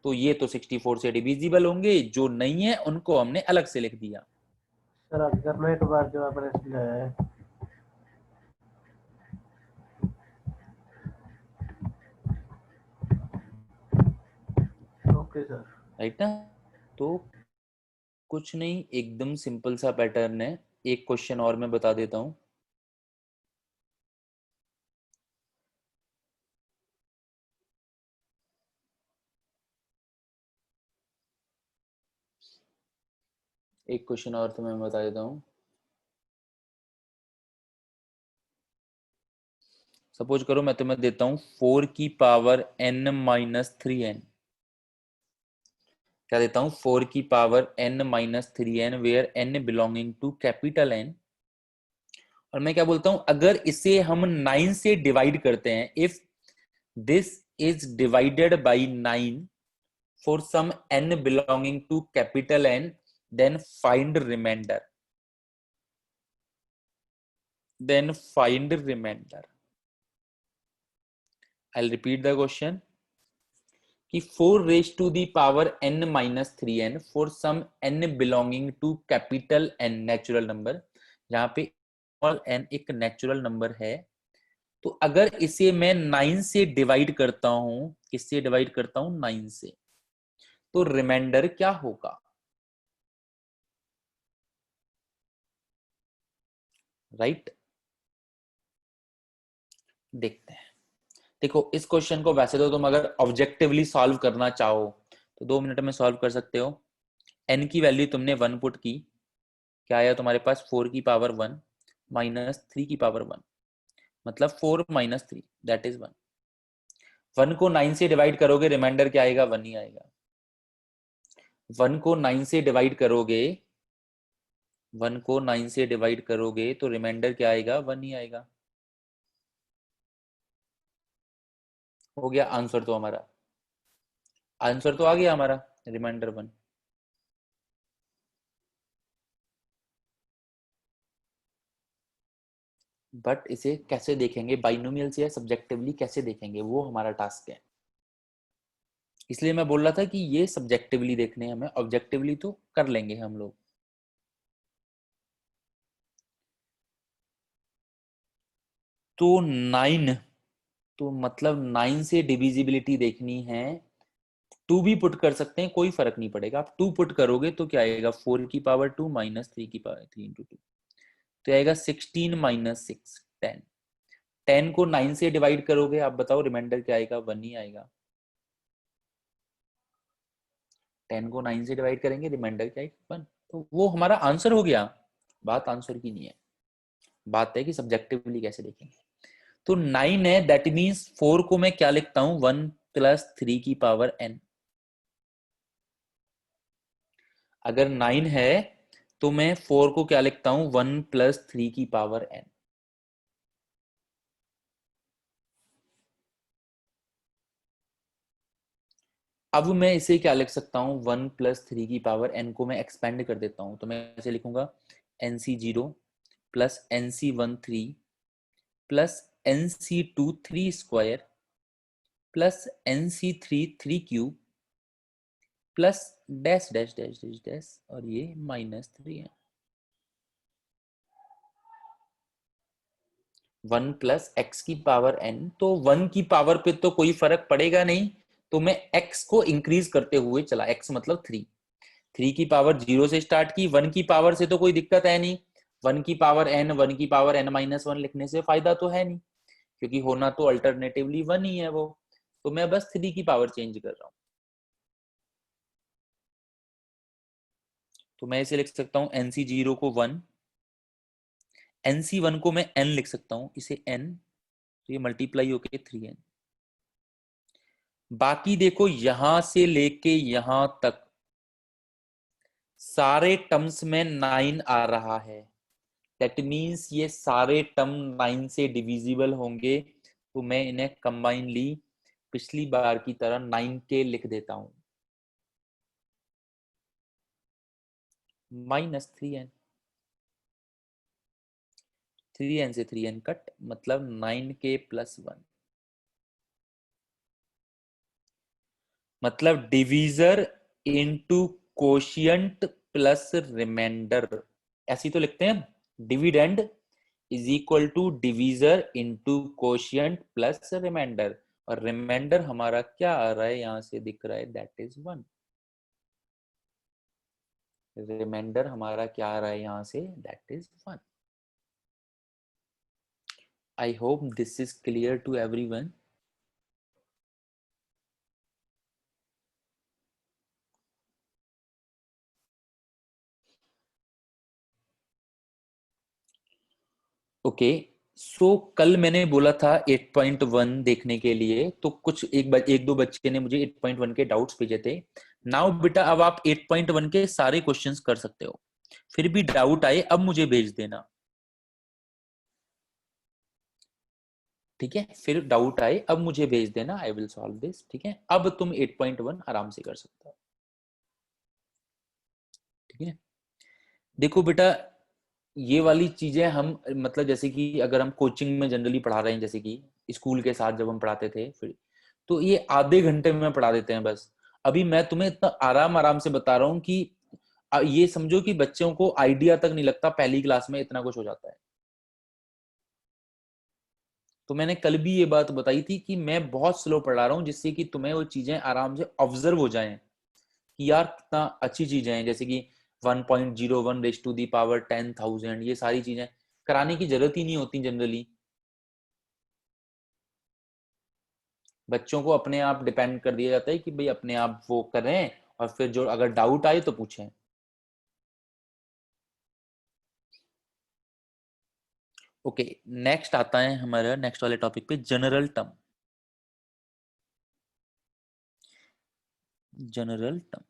तो ये तो 64 से डिविजिबल होंगे, जो नहीं है उनको हमने अलग से लिख दिया। सर आप करना एक बार जो आपने समझाया है। Okay sir. राइट ना, तो कुछ नहीं, एकदम सिंपल सा पैटर्न है। एक क्वेश्चन और मैं बता देता हूं। एक क्वेश्चन और तो मैं बता देता हूं। सपोज करो मैं तुम्हें देता हूं 4 की पावर n माइनस 3n। क्या देता हूं? 4 की power n minus 3n where n belonging to capital N। और मैं क्या बोलता हूं, अगर इसे हम 9 से डिवाइड करते हैं, if this is divided by 9 for some n belonging to capital N, then find remainder, then find remainder. I'll repeat the question कि 4 raise to the power n minus 3n for some n belonging to capital N natural number, जहां पे small n एक natural number है, तो अगर इसे मैं 9 से डिवाइड करता हूं, किससे डिवाइड करता हूं? 9 से, तो रिमाइंडर क्या होगा? राइट, देखते हैं। देखो इस क्वेश्चन को वैसे तो तुम अगर ऑब्जेक्टिवली सॉल्व करना चाहो तो 2 मिनट में सॉल्व कर सकते हो। n की वैल्यू तुमने 1 पुट की, क्या आया तुम्हारे पास? 4 की पावर 1 माइनस 3 की पावर 1, मतलब 4 माइनस 3 दैट इज 1। 1 को 9 से डिवाइड करोगे, रिमाइंडर क्या आएगा? 1 ही आएगा। 1 को 9 से डिवाइड करोगे, 1 को 9 से डिवाइड करोगे तो रिमाइंडर क्या आएगा? 1 ही आएगा। हो गया आंसर, तो हमारा आंसर तो आ गया हमारा, रिमाइंडर 1। बट इसे कैसे देखेंगे, बाइनोमियल से या सब्जेक्टिवली कैसे देखेंगे, वो हमारा टास्क है। इसलिए मैं बोल रहा था कि ये सब्जेक्टिवली देखने हमें, ऑब्जेक्टिवली तो कर लेंगे हम लोग। तो 9, तो मतलब 9 से डिविजिबिलिटी देखनी है, 2 भी पुट कर सकते हैं, कोई फर्क नहीं पड़ेगा। आप 2 पुट करोगे तो क्या आएगा, 4 की पावर 2 माइनस 3 की पावर 3 इंटू 2, तो आएगा 16 माइनस 6 10। 10 को 9 से डिवाइड करोगे, आप बताओ रिमाइंडर क्या आएगा, 1 ही आएगा। 10 को 9 से डिवाइड करेंगे, रिमाइंडर क्या आएगा, 1। तो वो हमारा आंसर हो गया। बात आंसर की नहीं है, बात है कि सब्जेक्टिवली कैसे देखेंगे। तो 9 है, दैट मीन्स 4 को मैं क्या लिखता हूं, 1 प्लस 3 की पावर n। अगर 9 है तो मैं 4 को क्या लिखता हूं, 1 प्लस 3 की पावर n। अब मैं इसे क्या लिख सकता हूं, 1 प्लस 3 की पावर n को मैं एक्सपेंड कर देता हूं, तो मैं ऐसे लिखूंगा nc0 plus nc1 3 plus nc2 3 square plus nc3 3 cube plus dash dash dash dash dash, और ये माइनस 3 है। 1 प्लस एक्स की पावर n, तो 1 की पावर पे तो कोई फर्क पड़ेगा नहीं, तो मैं x को इंक्रीज करते हुए चला, x मतलब 3। 3 की पावर 0 से स्टार्ट की, 1 की पावर से तो कोई दिक्कत है नहीं। 1 की पावर n, 1 की पावर n माइनस 1 लिखने से फायदा तो है नहीं, क्योंकि होना तो अल्टरनेटिवली 1 ही है वो। तो मैं बस 3 की पावर चेंज कर रहा हूं। तो मैं इसे लिख सकता हूं nc0 को 1, nc1 को मैं n लिख सकता हूं, इसे n, तो ये मल्टीप्लाई होके 3n। बाकी देखो यहां से लेके यहां तक सारे टर्म्स में 9 आ रहा है, दैट मीन्स ये सारे टर्म 9 से डिविजिबल होंगे, तो मैं इन्हें कंबाइनली पिछली बार की तरह 9k लिख देता हूं, माइनस 3n। 3n से 3n कट, मतलब 9k प्लस 1, मतलब divisor into quotient plus remainder, ऐसी तो लिखते हैं, dividend is equal to divisor into quotient plus remainder, और रिमाइंडर हमारा क्या आ रहा है, यहां से दिख रहा है, दैट इज 1। रिमाइंडर हमारा क्या आ रहा है यहां से, that is 1। I hope this is clear to everyone. Okay, so कल मैंने बोला था 8.1 देखने के लिए, तो कुछ एक दो बच्चे ने मुझे 8.1 के डाउट्स भेजे थे। नाउ बेटा अब आप 8.1 के सारे क्वेश्चंस कर सकते हो, फिर भी डाउट आए अब मुझे भेज देना, ठीक है, फिर डाउट आए अब मुझे भेज देना, आई विल सॉल्व दिस, ठीक है। अब तुम 8.1 आराम से कर सकते हो, ठीक है। देखो बेटा, ये वाली चीजें हम मतलब जैसे कि अगर हम कोचिंग में जनरली पढ़ा रहे हैं, जैसे कि स्कूल के साथ जब हम पढ़ाते थे, फिर तो ये आधे घंटे में पढ़ा देते हैं बस। अभी मैं तुम्हें इतना आराम आराम से बता रहा हूँ कि ये समझो कि बच्चों को आइडिया तक नहीं लगता, पहली क्लास में इतना कुछ हो जाता है। तो मैंने कल भी ये बात बताई थी कि मैं बहुत स्लो पढ़ा रहा हूँ, जिससे कि तुम्हें वो चीजें आराम से ऑब्जर्व हो जाएं कि यार कितना अच्छी चीजें हैं, जैसे कि 1.01 रेज टू दी पावर 10,000, ये सारी चीजें कराने की जरूरत ही नहीं होती जनरली। बच्चों को अपने आप डिपेंड कर दिया जाता है कि भाई अपने आप वो करें, और फिर जो अगर डाउट आए तो पूछें। ओके, नेक्स्ट आता है हमारा नेक्स्ट वाले टॉपिक पे, जनरल टर्म। जनरल टर्म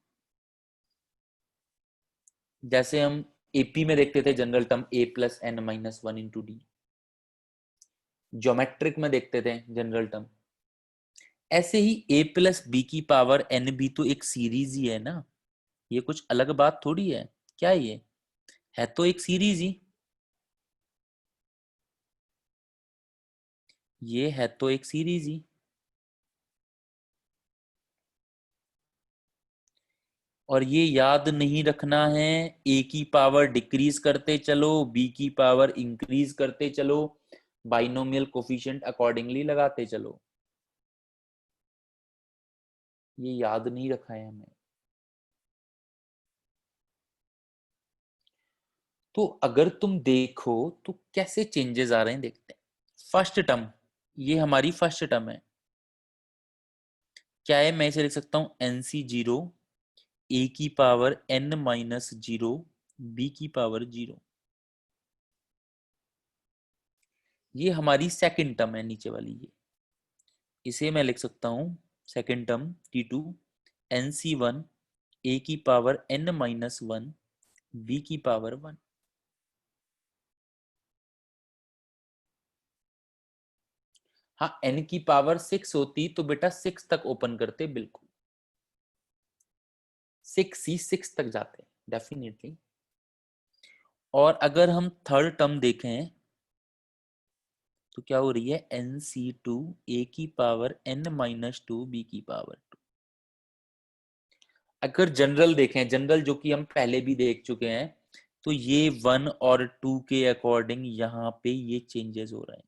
जैसे हम एपी में देखते थे general term a plus N minus 1 into D, geometric में देखते थे जनरल टर्म, ऐसे ही a प्लस बी की पावर n भी तो एक सीरीज ही है ना, ये कुछ अलग बात थोड़ी है। क्या ये है, तो एक सीरीज ही, ये है तो एक सीरीज ही। और ये याद नहीं रखना है, a की पावर डिक्रीज करते चलो, b की पावर इंक्रीज करते चलो, बाइनोमियल कोफिशिएंट अकॉर्डिंगली लगाते चलो। ये याद नहीं रखा है हमें। तो अगर तुम देखो तो कैसे चेंजेस आ रहे हैं देखते हैं। फर्स्ट टर्म, ये हमारी फर्स्ट टर्म है, क्या है, मैं इसे लिख सकता हूं NC0 A की पावर N-0 B की पावर 0। ये हमारी सेकंड टर्म है नीचे वाली, ये इसे मैं लिख सकता हूं second term T2 NC1 A की पावर N-1 B की पावर 1। हाँ, n की पावर 6 होती तो बेटा 6 तक ओपन करते, बिल्कुल 6 ही 6 तक जाते डेफिनेटली। और अगर हम थर्ड टर्म देखें तो क्या हो रही है, NC2 A की पावर N-2 B की पावर 2। अगर जनरल देखें, जनरल जो कि हम पहले भी देख चुके हैं, तो ये 1 और 2 के अकॉर्डिंग यहाँ पे ये चेंजेस हो रहे हैं।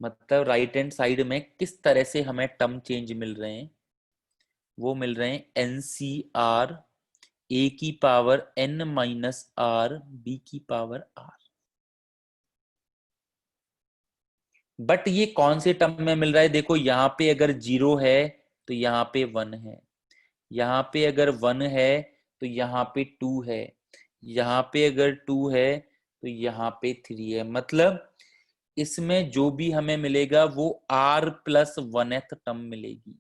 मतलब राइट हैंड साइड में किस तरह से हमें टर्म चेंज मिल रहे हैं, वो मिल रहे हैं NCR A की पावर N-R B की पावर R। बट ये कौन से टर्म में मिल रहा है, देखो यहाँ पे अगर 0 है तो यहाँ पे 1 है, यहाँ पे अगर 1 है तो यहाँ पे 2 है, यहाँ पे अगर 2 है तो यहाँ पे 3 है। मतलब इसमें जो भी हमें मिलेगा वो R+1th टर्म मिलेगी।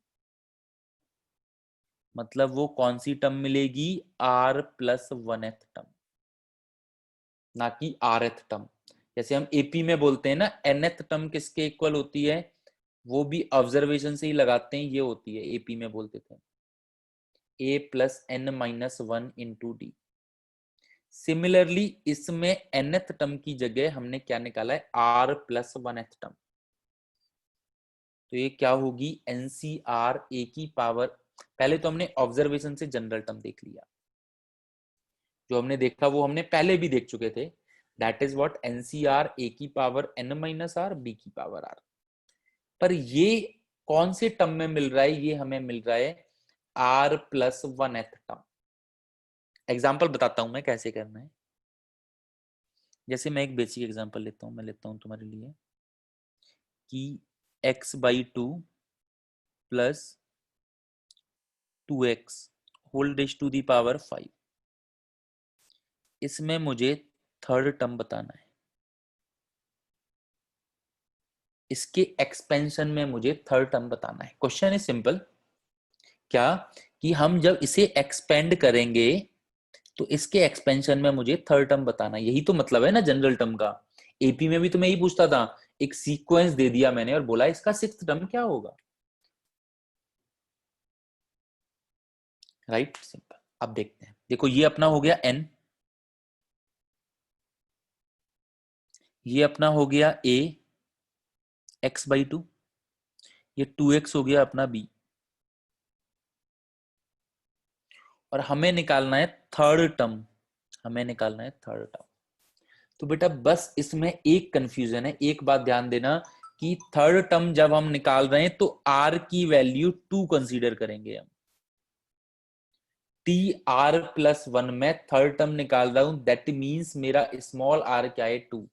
मतलब वो कौन सी टर्म मिलेगी, R+1th टर्म, ना कि Rth टर्म। जैसे हम एपी में बोलते हैं ना, nth टर्म किसके इक्वल होती है, वो भी ऑब्जर्वेशन से ही लगाते हैं, ये होती है एपी में बोलते थे A+N-1 इंटू डी। सिमिलरली इसमें nth टर्म की जगह हमने क्या निकाला है, R+1th टर्म। तो ये क्या होगी, NCR A की पावर, पहले तो हमने ऑब्जर्वेशन से जनरल टर्म देख लिया, जो हमने देखा वो हमने पहले भी देख चुके थे, that is what NCR A की पावर N-R B की पावर R। पर ये कौन से टर्म में मिल रहा है, ये हमें मिल रहा है R+1th टर्म। एग्जाम्पल बताता हूं मैं कैसे करना है। जैसे मैं एक बेसिक एग्जांपल लेता हूं, मैं लेता हूं तुम्हारे लिए कि x/2 plus 2x whole raise to the power 5। इसमें मुझे थर्ड टर्म बताना है, इसके एक्सपेंशन में मुझे थर्ड टर्म बताना है। क्वेश्चन इज सिंपल, क्या कि हम जब इसे एक्सपेंड करेंगे तो इसके एक्सपेंशन में मुझे थर्ड टर्म बताना है। यही तो मतलब है ना जनरल टर्म का। एपी में भी तो मैं यही पूछता था, एक सीक्वेंस दे दिया मैंने और बोला इसका सिक्स्थ टर्म क्या होगा, राइट, सिंपल। अब देखते हैं, देखो ये अपना हो गया n, ये अपना हो गया a x/2, ये 2x हो गया अपना b, और हमें निकालना है थर्ड टर्म, हमें निकालना है थर्ड टर्म। तो बेटा बस इसमें एक कंफ्यूजन है, एक बात ध्यान देना कि थर्ड टर्म जब हम निकाल रहे हैं तो r की वैल्यू 2 कंसीडर करेंगे हम। TR+1 में थर्ड टर्म निकाल रहा हूं, दैट मींस मेरा स्मॉल r क्या है, 2।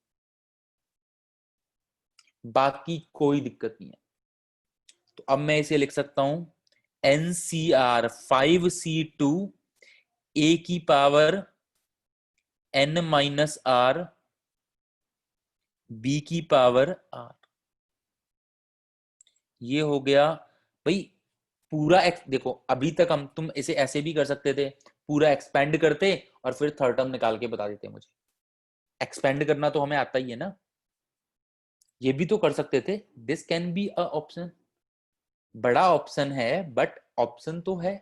बाकी कोई दिक्कत नहीं है। तो अब मैं इसे लिख सकता हूं NCR 5C2 A की पावर N-R B की पावर R। ये हो गया भाई पूरा देखो अभी तक हम, तुम इसे ऐसे भी कर सकते थे, पूरा एक्सपेंड करते और फिर थर्ड टर्म निकाल के बता देते मुझे। एक्सपेंड करना तो हमें आता ही है ना, ये भी तो कर सकते थे। This can be a option, बड़ा ऑप्शन है बट ऑप्शन तो है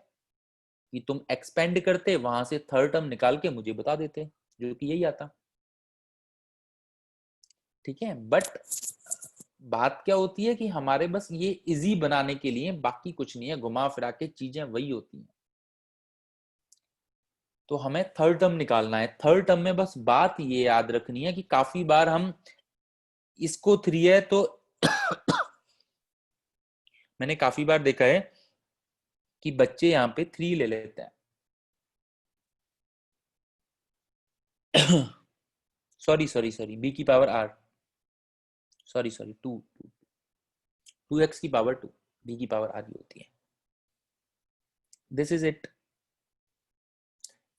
कि तुम एक्सपेंड करते, वहां से थर्ड टर्म निकाल के मुझे बता देते, जो कि यही आता। ठीक है, बट बात क्या होती है कि हमारे बस ये इजी बनाने के लिए, बाकी कुछ नहीं है, घुमा फिरा के चीजें वही होती हैं। तो हमें थर्ड टर्म निकालना है। थर्ड टर्म में बस बात ये याद रखनी है कि काफी बार हम इसको 3 है तो मैंने काफी बार देखा है कि बच्चे यहाँ पे 3 ले लेते हैं। सॉरी सॉरी सॉरी, बी की power R, sorry sorry, 2x की पावर 2, बी की पावर आर ही होती है। This is it.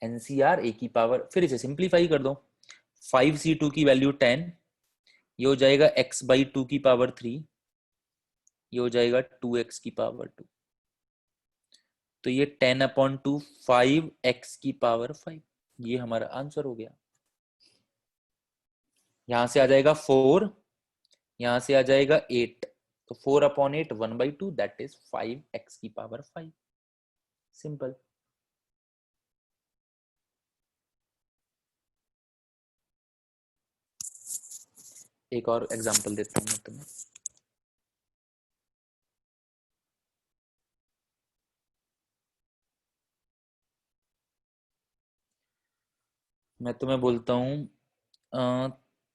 NCR A की पावर, फिर इसे सिंप्लीफाई कर दो। 5c2 की वैल्यू 10, ये हो जाएगा x/2 की पावर 3, ये हो जाएगा 2x की पावर 2। तो ये 10/2 5x की पावर 5, ये हमारा आंसर हो गया। यहां से आ जाएगा 4, यहां से आ जाएगा 8, तो 4/8 1/2, दैट इज 5x की पावर 5। सिंपल। एक और एग्जांपल देता हूं मैं तुम्हें। मैं तुम्हें बोलता हूं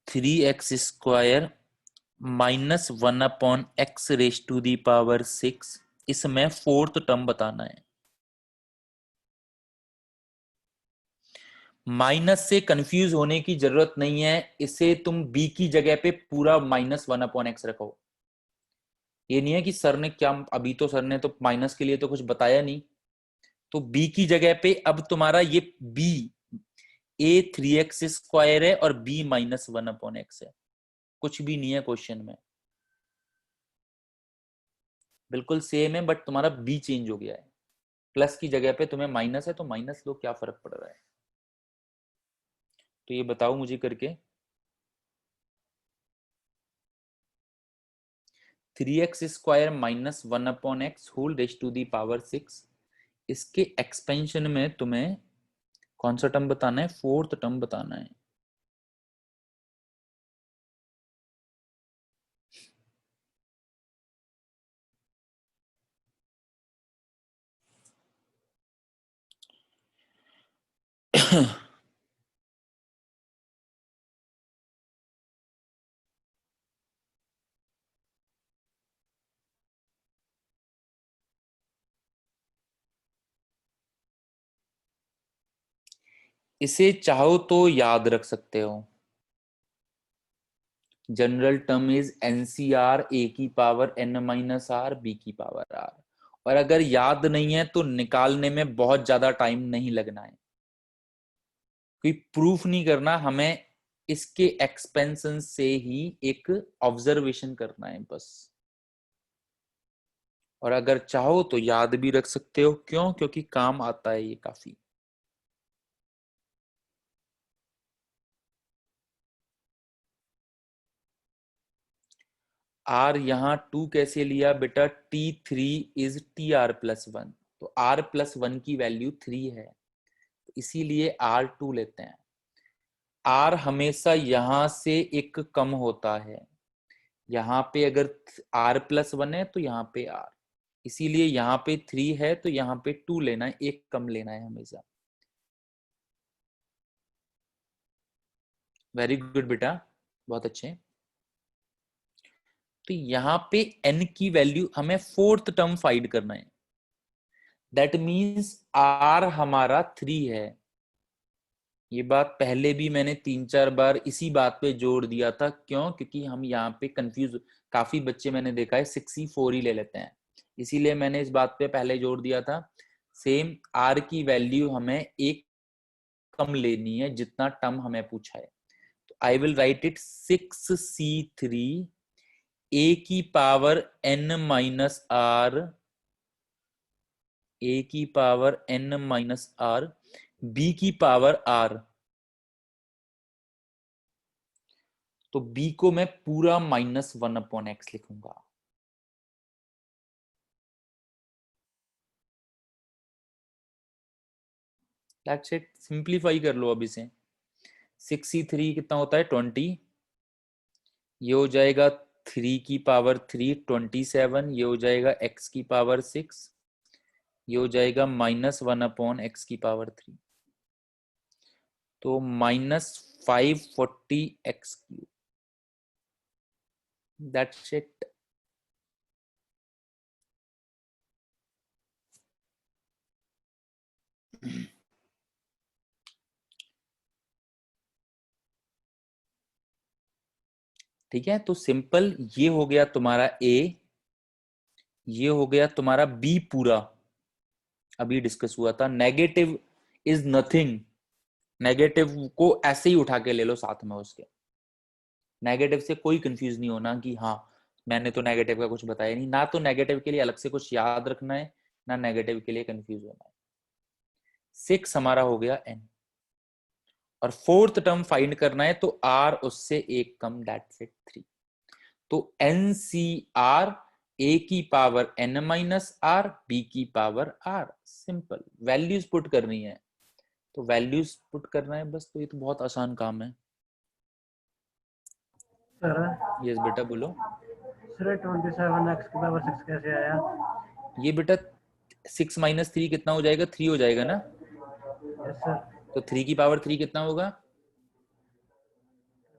3x² माइनस 1/x⁻⁶, इसमें 4th टर्म बताना है। माइनस से कंफ्यूज होने की जरूरत नहीं है, इसे तुम b की जगह पे पूरा -1/x रखो। ये नहीं है कि सर ने क्या, अभी तो सर ने तो माइनस के लिए तो कुछ बताया नहीं, तो b की जगह पे अब तुम्हारा ये b a 3x² है और b -1/x है, कुछ भी नहीं है क्वेश्चन में, बिल्कुल सेम है, बट तुम्हारा b चेंज हो गया है। प्लस की जगह पे तुम्हें माइनस है तो माइनस लो, क्या फर्क पड़ रहा है। तो ये बताओ मुझे करके, 3x² minus 1/x whole raise to the power 6, इसके एक्सपेंशन में तुम्हें कौन सा टर्म बताना है, 4th टर्म बताना है। इसे चाहो तो याद रख सकते हो। General term is NCR A की पावर n-r b की पावर r, और अगर याद नहीं है तो निकालने में बहुत ज्यादा टाइम नहीं लगना है, कोई प्रूफ नहीं करना हमें, इसके एक्सपेंशन से ही एक ऑब्जर्वेशन करना है बस। और अगर चाहो तो याद भी रख सकते हो, क्यों, क्योंकि काम आता है ये काफी। आर यहाँ 2 कैसे लिया बेटा, T3 इज TR+1, तो R+1 की वैल्यू 3 है, इसीलिए R2 लेते हैं। R हमेशा यहां से एक कम होता है, यहाँ पे अगर R+1 है तो यहाँ पे R, इसीलिए यहाँ पे 3 है तो यहाँ पे 2 लेना है, एक कम लेना है हमेशा। वेरी गुड बेटा, बहुत अच्छे। तो यहाँ पे n की वैल्यू हमें 4th टर्म फाइंड करना है, दैट मीन्स R हमारा 3 है। ये बात पहले भी मैंने 3-4 बार इसी बात पे जोर दिया था, क्यों, क्योंकि हम यहाँ पे कंफ्यूज, काफी बच्चे मैंने देखा है 6 ही ले लेते हैं, इसीलिए मैंने इस बात पे पहले जोर दिया था। सेम R की वैल्यू हमें एक कम लेनी है जितना टर्म हमें पूछा है, तो I will write it 6c3 a की पावर n-r, a की पावर n-r, b की पावर r, तो b को मैं पूरा -1/x लिखूंगा। दैट्स इट, सिंप्लीफाई कर लो अब इसे। 6c3 कितना होता है 20, ये हो जाएगा 3 की पावर 3 27, ये हो जाएगा x की पावर 6, ये हो जाएगा -1/x की पावर 3, तो -540x3, दैट्स इट। ठीक है, तो सिंपल ये हो गया तुम्हारा ए, ये हो गया तुम्हारा बी पूरा, अभी डिस्कस हुआ था। नेगेटिव इज नथिंग, नेगेटिव को ऐसे ही उठा के ले लो साथ में उसके, नेगेटिव से कोई कंफ्यूज नहीं होना कि हाँ मैंने तो नेगेटिव का कुछ बताया नहीं, ना तो नेगेटिव के लिए अलग से कुछ याद रखना है, ना नेगेटिव के लिए कंफ्यूज होना है। 6 हमारा हो गया n, और फोर्थ टर्म फाइंड करना है तो r उससे एक कम, दैट्स इट 3। तो NCR a की power n minus r, b की पावर r, सिंपल। वैल्यूज पुट करनी है तो वैल्यूज पुट करना है बस, तो ये तो बहुत आसान काम है। सर यस बेटा बोलो। सर 27x की पावर 6 कैसे आया? ये बेटा 6 माइनस 3 कितना हो जाएगा? 3 हो जाएगा ना। Yes sir. तो 3 की पावर 3 कितना होगा?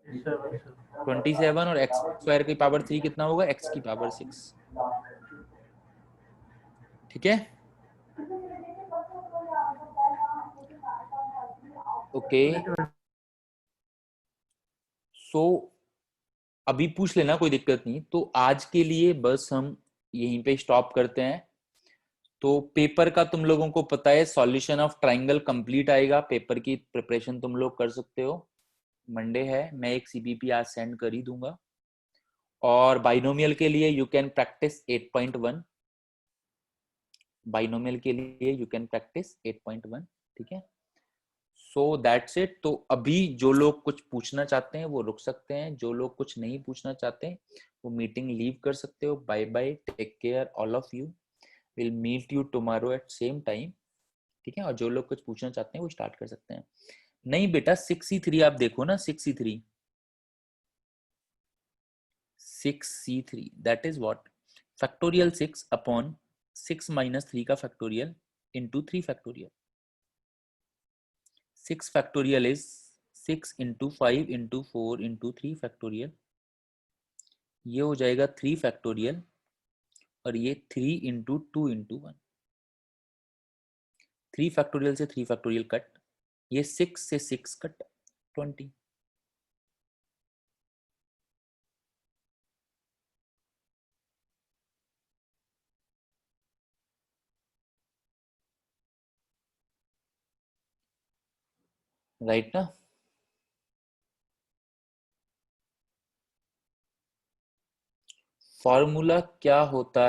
27, और x स्क्वायर की पावर 3 कितना होगा? x की पावर 6। ठीक है, ओके। सो अभी पूछ लेना, कोई दिक्कत नहीं। तो आज के लिए बस हम यहीं पे स्टॉप करते हैं। तो पेपर का तुम लोगों को पता है, सॉल्यूशन ऑफ ट्राइंगल कंप्लीट आएगा, पेपर की प्रिपरेशन तुम लोग कर सकते हो। मंडे है, मैं एक सीपीपी आज सेंड कर ही दूंगा। और बाइनोमियल के लिए यू कैन प्रैक्टिस 8.1, बाइनोमियल के लिए यू कैन प्रैक्टिस 8.1। ठीक है, सो दैट्स इट। तो अभी जो लोग कुछ पूछना चाहते हैं वो रुक सकते हैं, जो लोग कुछ नहीं पूछना चाहते वो मीटिंग लीव कर सकते हो। Bye bye, take care all of you, will meet you tomorrow at same time. ठीक है, और जो लोग कुछ पूछना चाहते हैं वो स्टार्ट कर सकते हैं। नहीं बेटा 6C3 आप देखो ना, 6C3, 6C3 that is what? Factorial 6 upon 6 minus 3 का factorial into 3 factorial. 6 factorial is 6 into 5 into 4 into 3 factorial, ये हो जाएगा 3 factorial, और ये 3 into 2 into 1। 3 factorial से 3 factorial कट, ये 6 से 6 कट, 20। राइट ना? फॉर्मूला क्या होता है?